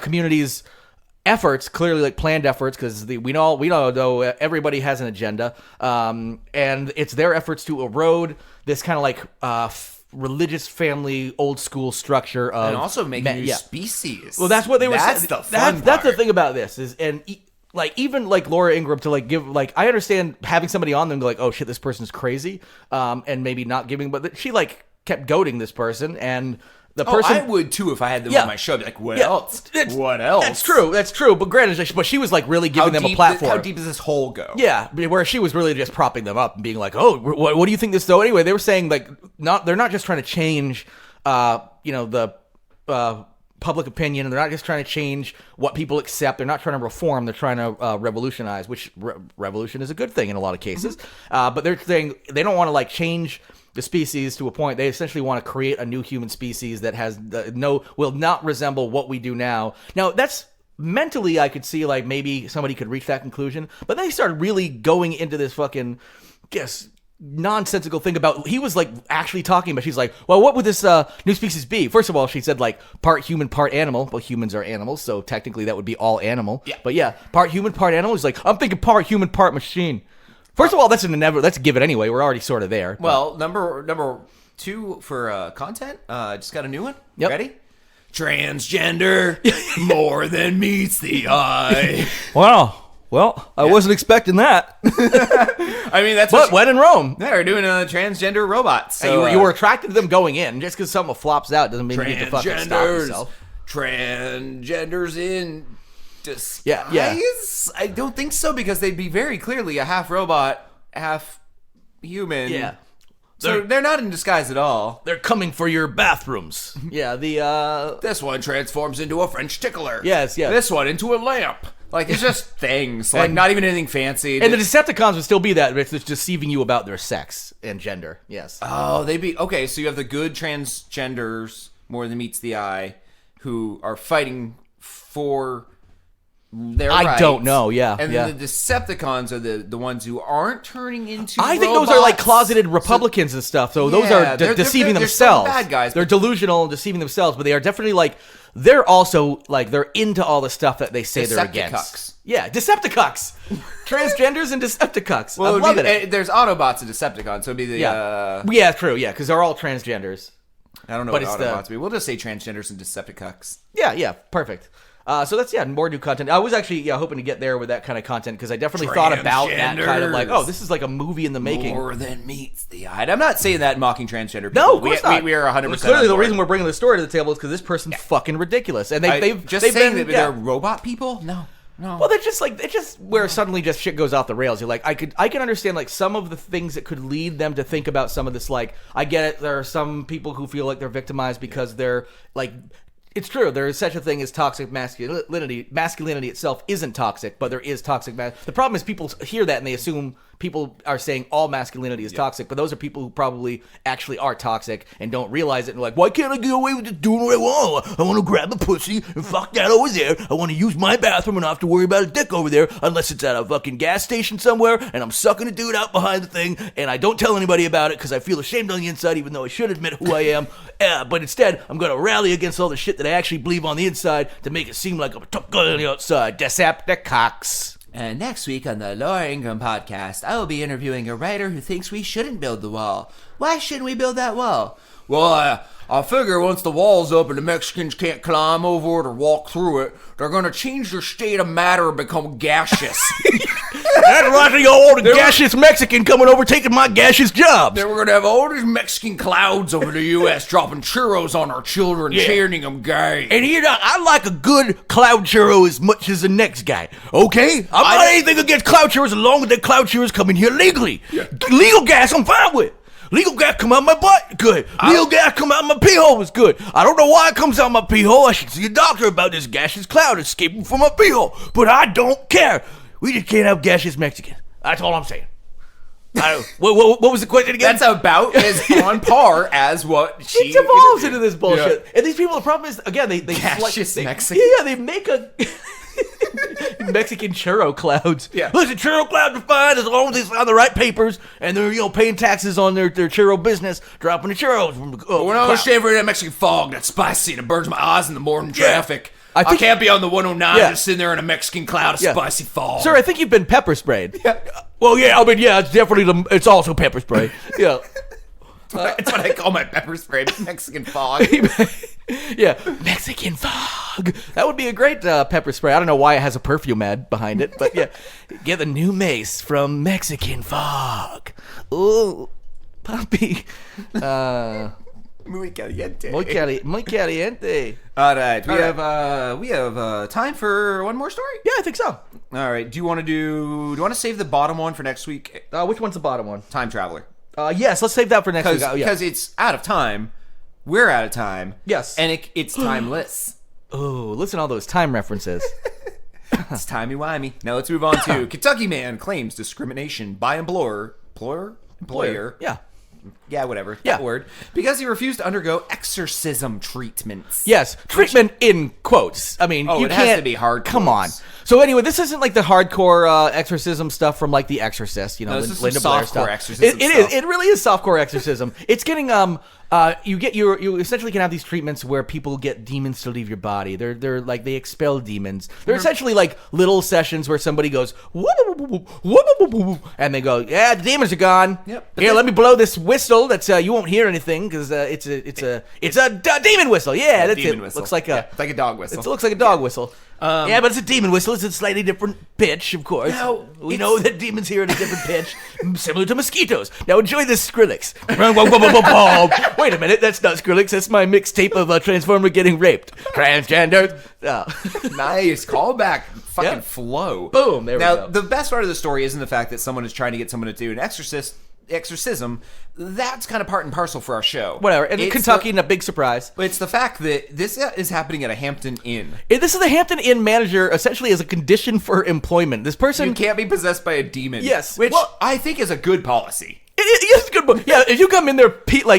community's efforts, clearly like planned efforts, because we know though everybody has an agenda, and it's their efforts to erode this kind of like religious family old school structure of and also make a new species. Well, that's what they were saying. That's the thing about this is like even like Laura Ingraham to like give like I understand having somebody on them to like, oh shit, this person's crazy, and maybe not giving, but she like kept goading this person, and the person I would too if I had them on my show. I'd be like, what else? What else? That's true. But granted, but she was like really giving them a platform. How deep does this hole go? Yeah, where she was really just propping them up and being like, oh, what do you think this though? Anyway, they were saying like they're not just trying to change, the public opinion, and they're not just trying to change what people accept. They're not trying to reform. They're trying to revolutionize, which revolution is a good thing in a lot of cases. But they're saying they don't want to like change the species to a point. They essentially want to create a new human species that has will not resemble what we do now. Now that's mentally, I could see like maybe somebody could reach that conclusion, but then they started really going into this fucking nonsensical thing about he was like actually talking about. She's like, well, what would this new species be? First of all, she said like part human, part animal. Well, humans are animals, so technically that would be all animal. Yeah. But yeah, part human, part animal. He's like, I'm thinking part human, part machine. First of all, that's a given anyway. We're already sort of there. Well, number 2 for content. Just got a new one. Yep. Ready? Transgender, more than meets the eye. Wow. Well, I wasn't expecting that. I mean, that's when in Rome. They're doing a transgender robot. So you were attracted to them going in. Just because something flops out doesn't mean you get to fucking stop yourself. Transgenders in disguise? Yeah. I don't think so, because they'd be very clearly a half robot, half human. Yeah. So they're not in disguise at all. They're coming for your bathrooms. Yeah, this one transforms into a French tickler. Yes. This one into a lamp. Like, it's just things. Like, not even anything fancy. And the Decepticons would still be that. It's just deceiving you about their sex and gender. Yes. Oh, they'd be... Okay, so you have the good transgenders, more than meets the eye, who are fighting for their rights. I don't know, yeah. And then the Decepticons are the ones who aren't turning into I think robots. those are like closeted Republicans and stuff. So those are deceiving themselves. They're bad guys. They're delusional and deceiving themselves, but they are definitely like... They're also, like, they're into all the stuff that they say they're against. Yeah, Decepticucks. Transgenders and Decepticucks. Well, I'm loving it. There's Autobots and Decepticons, so it'd be the... Yeah, true, yeah, because they're all transgenders. I don't know what Autobots would be. We'll just say transgenders and Decepticucks. Yeah, perfect. So that's, more new content. I was actually hoping to get there with that kind of content because I definitely thought about that kind of like, oh, this is like a movie in the making. More than meets the eye. I'm not saying that mocking transgender people. No, of course not. We are 100%. Clearly, the reason we're bringing the story to the table is because this person's fucking ridiculous, and they've saying been, that they're robot people. No. Well, they're just like, it's just where suddenly just shit goes off the rails. You're like, I can understand like some of the things that could lead them to think about some of this. Like, I get it. There are some people who feel like they're victimized because they're like, it's true. There is such a thing as toxic masculinity. Masculinity itself isn't toxic, but there is toxic. The problem is people hear that and they assume people are saying all masculinity is toxic, but those are people who probably actually are toxic and don't realize it. And like, why can't I get away with just doing what I want? I want to grab a pussy and fuck that over there. I want to use my bathroom and not have to worry about a dick over there unless it's at a fucking gas station somewhere and I'm sucking a dude out behind the thing and I don't tell anybody about it because I feel ashamed on the inside even though I should admit who I am. But instead, I'm going to rally against all the shit that I actually believe on the inside to make it seem like I'm a tough guy on the outside. Decepticons. And next week on the Laura Ingraham podcast, I will be interviewing a writer who thinks we shouldn't build the wall. Why shouldn't we build that wall? Well, I figure once the wall's up and the Mexicans can't climb over it or walk through it, they're going to change their state of matter and become gaseous. That's right, all the gaseous Mexican coming over taking my gaseous jobs. Then we're going to have all these Mexican clouds over the U.S. dropping churros on our children, cheering them gay. And here, I like a good cloud churro as much as the next guy, okay? I'm not anything against cloud churros as long as the cloud churros come in here legally. Yeah. Legal gas, I'm fine with. Legal gas come out my butt, good. Legal gas come out my pee hole is good. I don't know why it comes out my pee hole. I should see a doctor about this gaseous cloud escaping from my pee hole. But I don't care. We just can't have gaseous Mexicans. That's all I'm saying. What was the question again? That's about as on par as what she... It evolves into this bullshit. Yeah. And these people, the problem is, again, they gaseous Mexican? Yeah, they make a... Mexican churro clouds. Yeah. Listen, churro clouds are fine as long as they sign the right papers and they're paying taxes on their churro business, dropping the churros. We're not understanding for that Mexican fog that's spicy and it burns my eyes in the morning traffic. I can't be on the 109 just sitting there in a Mexican cloud of spicy fog. Sir, I think you've been pepper sprayed. Yeah. Well, it's definitely it's also pepper spray. Yeah. That's what I call my pepper spray, Mexican fog. Yeah, Mexican fog. That would be a great pepper spray. I don't know why it has a perfume ad behind it, but yeah. Get the new mace from Mexican fog. Ooh, puppy. Muy caliente. Muy caliente. All right, we have time for one more story. Yeah, I think so. All right, do you want to save the bottom one for next week? Which one's the bottom one? Time traveler. Yes, let's save that for next week. Because it's out of time. We're out of time. Yes. And it's timeless. Oh, listen to all those time references. It's timey-wimey. Now let's move on to Kentucky man claims discrimination by employer. Yeah, whatever. Yeah. That word. Because he refused to undergo exorcism treatments. Yes, treatment in quotes. I mean, you it can't... has to be hard. Come on. So anyway, this isn't like the hardcore exorcism stuff from like The Exorcist, no, this is Linda Blair stuff. Exorcism it is. It really is softcore exorcism. It's getting you essentially can have these treatments where people get demons to leave your body. They're like they expel demons. They're essentially like little sessions where somebody goes and they go, yeah, the demons are gone. Yep. Here, let me blow this whistle. That's you won't hear anything because it's a demon whistle. Yeah, that's demon it. Whistle. Looks like it's like a dog whistle. It looks like a dog whistle. Yeah, but it's a demon whistle. It's a slightly different pitch, of course. Now, we know that demons hear at a different pitch, similar to mosquitoes. Now enjoy this Skrillex. Wait a minute, that's not Skrillex. That's my mixtape of a Transformer getting raped. Transgender. Oh. Nice callback. Fucking flow. Boom. There we go. Now, the best part of the story isn't the fact that someone is trying to get someone to do an exorcism. That's kind of part and parcel for our show. Whatever. And Kentucky, a big surprise. It's the fact that this is happening at a Hampton Inn. This is the Hampton Inn manager, essentially as a condition for employment. This person... You can't be possessed by a demon. Yes. Which I think is a good policy. It is good. Yeah, if you come in there,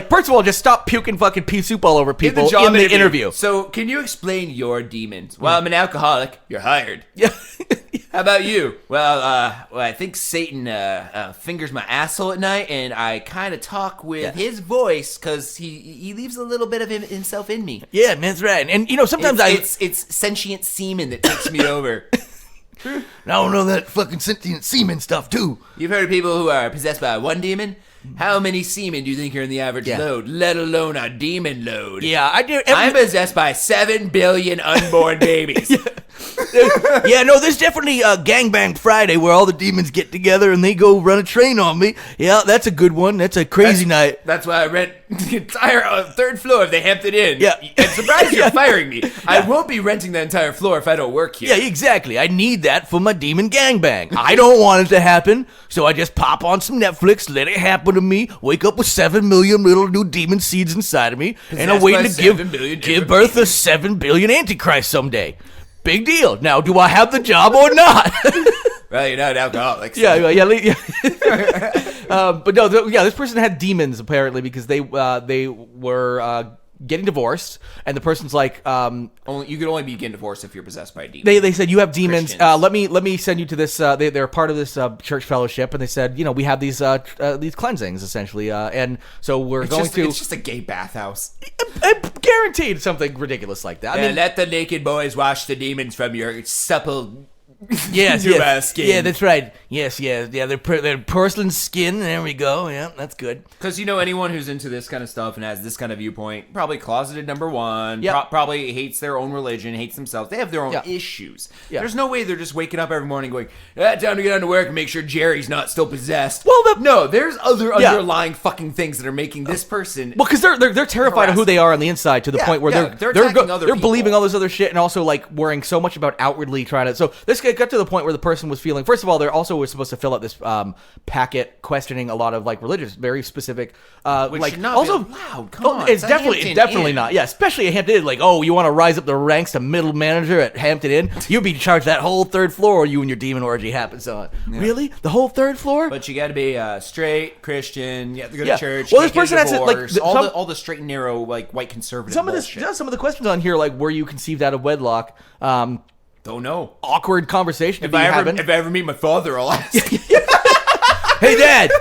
first of all, just stop puking fucking pea soup all over people in the interview. So, can you explain your demons? Well, I'm an alcoholic. You're hired. Yeah. How about you? Well, I think Satan fingers my asshole at night, and I kind of talk with his voice because he leaves a little bit of himself in me. Yeah, that's right. And sometimes it's sentient semen that takes me over. I don't know that fucking sentient semen stuff too. You've heard of people who are possessed by one demon? How many semen do you think are in the average load, let alone a demon load? Yeah, I do. I'm possessed by 7 billion unborn babies. Yeah, no, there's definitely a Gangbang Friday where all the demons get together and they go run a train on me. Yeah, that's a good one. That's a crazy night. That's why I rent the entire 3rd floor of the Hampton Inn. Yeah. I'm surprised you're firing me. I won't be renting the entire floor if I don't work here. Yeah, exactly. I need that for my demon gangbang. I don't want it to happen, so I just pop on some Netflix, let it happen to me, wake up with 7 million little new demon seeds inside of me, and I'm waiting to give birth to 7 billion Antichrist someday. Big deal. Now, do I have the job or not? Well, you're not an alcoholic. So. Yeah. But no, this person had demons apparently because they were getting divorced, and the person's like, you could only be getting divorced if you're possessed by a demon. They said, you have demons. Let me send you to this. They're part of this church fellowship, and they said, we have these cleansings essentially, and so it's just a gay bathhouse. Guaranteed something ridiculous like that. Yeah, I mean, let the naked boys wash the demons from your supple. Yes. Skin. Yeah, that's right. Yes. They're porcelain skin. There we go. Yeah, that's good. Because anyone who's into this kind of stuff and has this kind of viewpoint, probably closeted number one. Yep. Probably hates their own religion, hates themselves. They have their own issues. Yeah. There's no way they're just waking up every morning going, time to get on to work and make sure Jerry's not still possessed. Well, no, there's other underlying fucking things that are making this person. Well, because they're terrified of who they are on the inside to the point where they're believing all this other shit and also like worrying so much about outwardly trying to. So this got to the point where the person was feeling. First of all, they also were supposed to fill out this packet questioning a lot of like religious, very specific. Which like should not also, be allowed. Come on, it's definitely not. Yeah, especially at Hampton Inn. Like, you want to rise up the ranks to middle manager at Hampton Inn? You'd be charged that whole 3rd floor. You and your demon orgy happens on. Yeah. Really, the whole 3rd floor? But you got to be straight Christian. You have to go to church. Well, this person has like all the straight and narrow like white conservative. Some of the questions on here, like, were you conceived out of wedlock? Don't know. Awkward conversation. If I ever meet my father, I'll ask. Hey, Dad.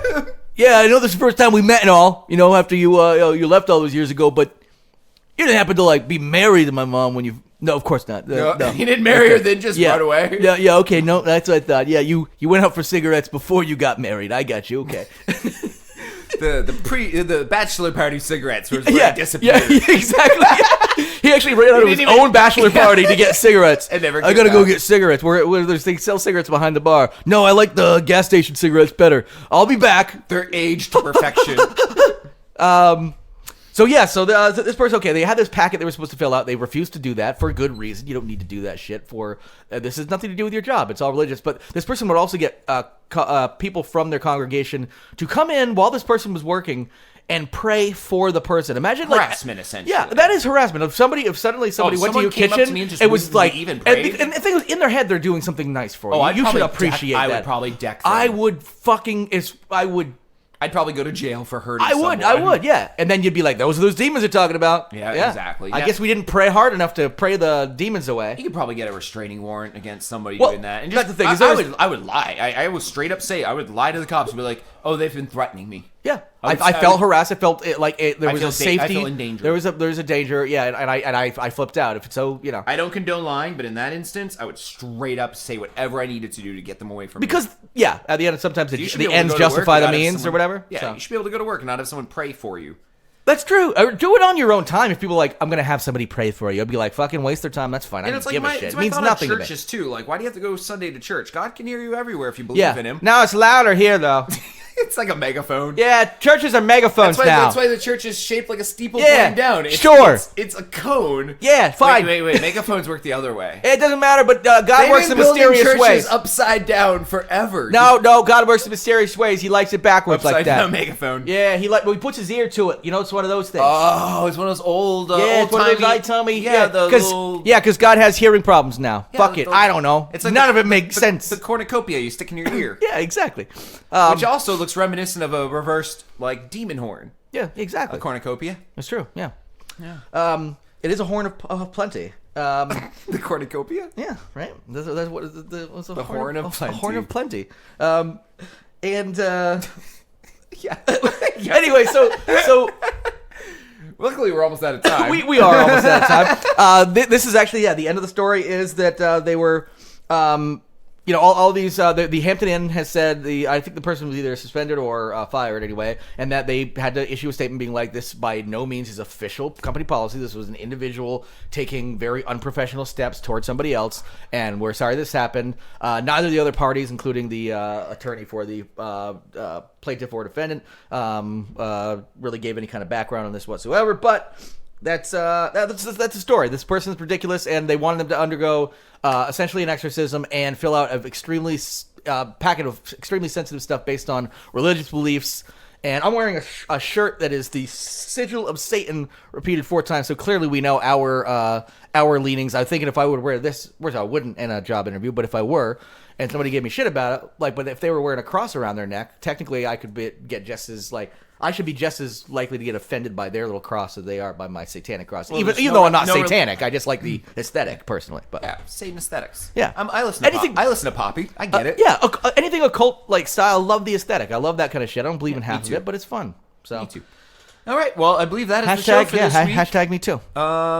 Yeah, I know this is the first time we met and all. After you left all those years ago, but you didn't happen to like be married to my mom when you. No, of course not. No. You didn't marry her, then just run away. Yeah. Okay, no, that's what I thought. Yeah, you went out for cigarettes before you got married. I got you. Okay. The bachelor party cigarettes was where he disappeared. Yeah, exactly. Yeah. He actually ran out of his own bachelor party to get cigarettes. I gotta go get cigarettes. Where they sell cigarettes behind the bar. No, I like the gas station cigarettes better. I'll be back. They're aged to perfection. So this person, they had this packet they were supposed to fill out. They refused to do that for a good reason. You don't need to do that shit for. This has nothing to do with your job. It's all religious. But this person would also get people from their congregation to come in while this person was working and pray for the person. Imagine harassment, essentially. Yeah, that is harassment. If suddenly somebody went to your kitchen, it was like, and the thing was, in their head, they're doing something nice for you. You should appreciate that. I would probably deck them. I'd probably go to jail for hurting someone. I would, yeah. And then you'd be like, those are those demons you're talking about. Yeah. Exactly. I guess we didn't pray hard enough to pray the demons away. You could probably get a restraining warrant against somebody doing that. And that's the thing. I would lie. I would straight up say, I would lie to the cops and be like, they've been threatening me. Yeah. I felt harassed. I felt there was a safety. I feel in danger. There was a danger. Yeah, and I flipped out. I don't condone lying, but in that instance, I would straight up say whatever I needed to do to get them away from me. Because at the end, sometimes the ends justify the means or whatever. Yeah, you should be able to go to work and not have someone pray for you. That's true. Do it on your own time. If people are like, I'm going to have somebody pray for you, I'd be like, fucking waste their time. That's fine. I don't give a shit. It means nothing to me. Churches too. Like, why do you have to go Sunday to church? God can hear you everywhere if you believe in Him. Now it's louder here, though. It's like a megaphone. Yeah, churches are megaphones now. That's why the church is shaped like a steeple going down. It's a cone. Yeah, fine. Wait. Megaphones work the other way. It doesn't matter, but God works in mysterious ways. Churches upside down forever. No, God works in mysterious ways. He likes it backwards like that. Upside down megaphone. Yeah, he puts his ear to it. It's one of those things. Oh, it's one of those old, it's one of those old-timey. Yeah, because God has hearing problems now. Fuck it. I don't know. It's like none of it makes sense. The cornucopia you stick in your ear. Yeah, exactly. Which also looks reminiscent of a reversed demon horn. Yeah, exactly. A cornucopia. That's true. Yeah. It is a horn of plenty. The cornucopia. Yeah. Right. That's what the horn of plenty. A horn of plenty. Anyway, so. Luckily, we're almost out of time. we are almost out of time. This is actually the end of the story is that they were. all these, the Hampton Inn has said, I think the person was either suspended or fired anyway, and that they had to issue a statement being like, this by no means is official company policy. This was an individual taking very unprofessional steps towards somebody else, and we're sorry this happened. Neither of the other parties, including the attorney for the plaintiff or defendant, really gave any kind of background on this whatsoever, but that's the story. This person's ridiculous, and they wanted them to undergo essentially an exorcism and fill out an extremely packet of extremely sensitive stuff based on religious beliefs. And I'm wearing a shirt that is the sigil of Satan repeated 4 times, so clearly we know our leanings. I'm thinking if I would wear this, which I wouldn't in a job interview, but if I were, and somebody gave me shit about it, but if they were wearing a cross around their neck, technically I could get just as I should be just as likely to get offended by their little cross as they are by my satanic cross. Well, even though I'm not satanic, I just like the aesthetic personally. But yeah, Satan aesthetics. Yeah, I listen to Poppy. I get it. Yeah, anything occult style. I love the aesthetic. I love that kind of shit. I don't believe in half of it, but it's fun. So. Me too. All right, well, I believe that is the show for this week. Hashtag me too.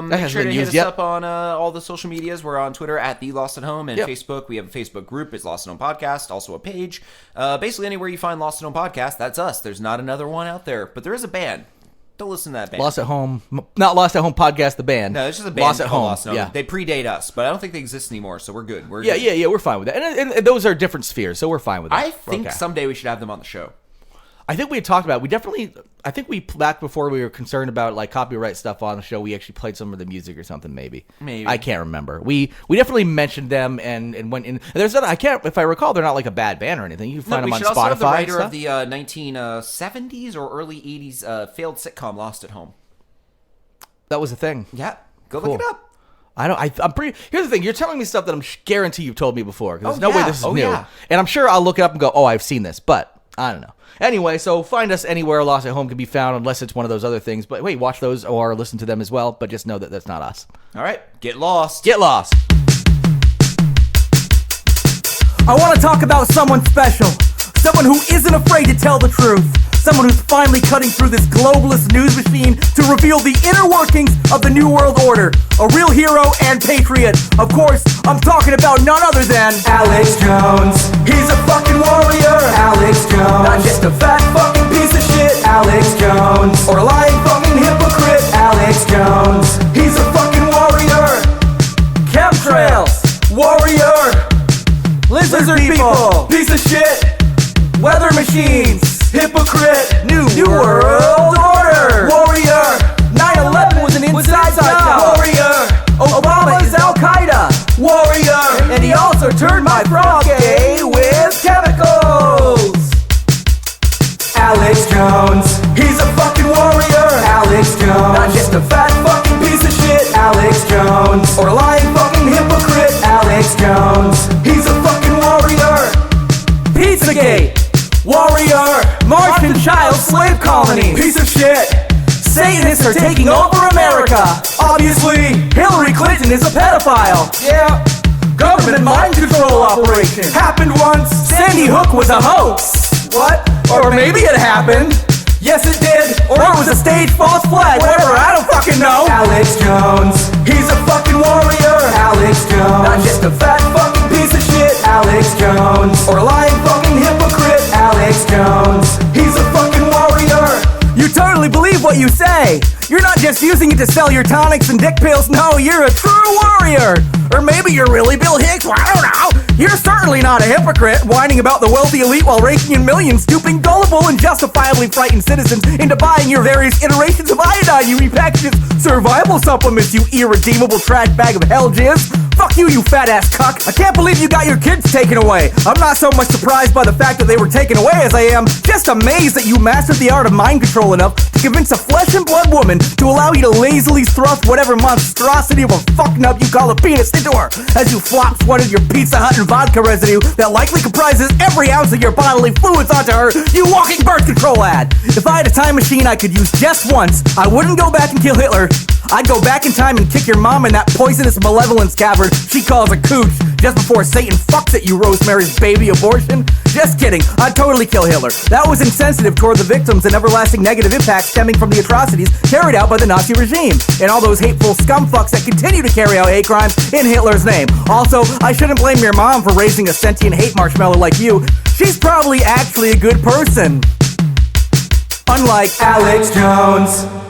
Make sure to hit us up on all the social medias. We're on Twitter at The Lost at Home and Facebook. We have a Facebook group. It's Lost at Home Podcast. Also a page. Basically anywhere you find Lost at Home Podcast, that's us. There's not another one out there, but there is a band. Don't listen to that band. Lost at Home, not Lost at Home Podcast, the band. No, it's just a band Lost at Home. Lost at Home. Yeah. They predate us, but I don't think they exist anymore, so we're good. We're good. Yeah, we're fine with that. And those are different spheres, so we're fine with that. I think someday we should have them on the show. I think we had talked about back before we were concerned about copyright stuff on the show, we actually played some of the music or something, maybe. I can't remember. We definitely mentioned them and went in. And there's I can't, if I recall, they're not like a bad band or anything. You can find them on Spotify. We should also have the writer of the 1970s or early 80s failed sitcom Lost at Home. That was a thing. Yeah, go look it up. I'm pretty. Here's the thing: you're telling me stuff that I'm guarantee you've told me before. Because there's no way this is new. Yeah. And I'm sure I'll look it up and go, "Oh, I've seen this," but I don't know. Anyway, so find us anywhere Lost at Home can be found, unless it's one of those other things. But wait, watch those or listen to them as well. But just know that that's not us. All right, get lost. Get lost. I want to talk about someone special. Someone who isn't afraid to tell the truth. Someone who's finally cutting through this globalist news machine to reveal the inner workings of the New World Order. A real hero and patriot. Of course, I'm talking about none other than Alex Jones. He's a fucking warrior. Alex Jones. Not just a fat fucking piece of shit. Alex Jones. Or a lying fucking hypocrite. Alex Jones. He's a fucking warrior. Chemtrails. Warrior. Lizard people. Piece of shit. Weather machines. Hypocrite. New World Order. Warrior. 9/11 was an inside job. Warrior. Obama is Al-Qaeda. Warrior. And he also turned my frog gay with chemicals. Alex Jones. He's a fucking warrior. Alex Jones. Not just a fat fucking piece of shit. Alex Jones. Or a lying fucking hypocrite. Alex Jones. He's a fucking warrior. Pizzagate. Warrior. Martian child slave colony. Piece of shit. Satanists are taking over America. Obviously, Hillary Clinton is a pedophile. Yeah. Government mind control operation. Happened once. Sandy Hook was a hoax. What? Or maybe it happened. Yes, it did. Or it was a staged false flag. Whatever, I don't fucking know. Alex Jones. He's a fucking warrior. Alex Jones. Not just a fat fucking piece of shit. Alex Jones. Or a lying fucking hypocrite. Alex Jones. He's a fucking warrior. You totally believe what you say. You're not just using it to sell your tonics and dick pills. No, you're a true warrior. Or maybe you're really Bill Hicks. Well, I don't know. You're certainly not a hypocrite, whining about the wealthy elite while raking in millions, duping gullible and justifiably frightened citizens into buying your various iterations of iodine you repackage as survival supplements, you irredeemable trash bag of hell jizz. Fuck you, you fat ass cuck. I can't believe you got your kids taken away. I'm not so much surprised by the fact that they were taken away as I am just amazed that you mastered the art of mind control enough to convince a flesh and blood woman to allow you to lazily thrust whatever monstrosity of a fuck nub you call a penis into her as you flop sweated your Pizza Hut and vodka residue that likely comprises every ounce of your bodily fluids onto her, you walking birth control ad. If I had a time machine I could use just once, I wouldn't go back and kill Hitler. I'd go back in time and kick your mom in that poisonous malevolence cavern she calls a cooch just before Satan fucks at you, Rosemary's Baby abortion. Just kidding, I'd totally kill Hitler. That was insensitive toward the victims and everlasting negative impact stemming from the atrocities carried out by the Nazi regime and all those hateful scumfucks that continue to carry out hate crimes in Hitler's name. Also, I shouldn't blame your mom for raising a sentient hate marshmallow like you. She's probably actually a good person. Unlike Alex Jones.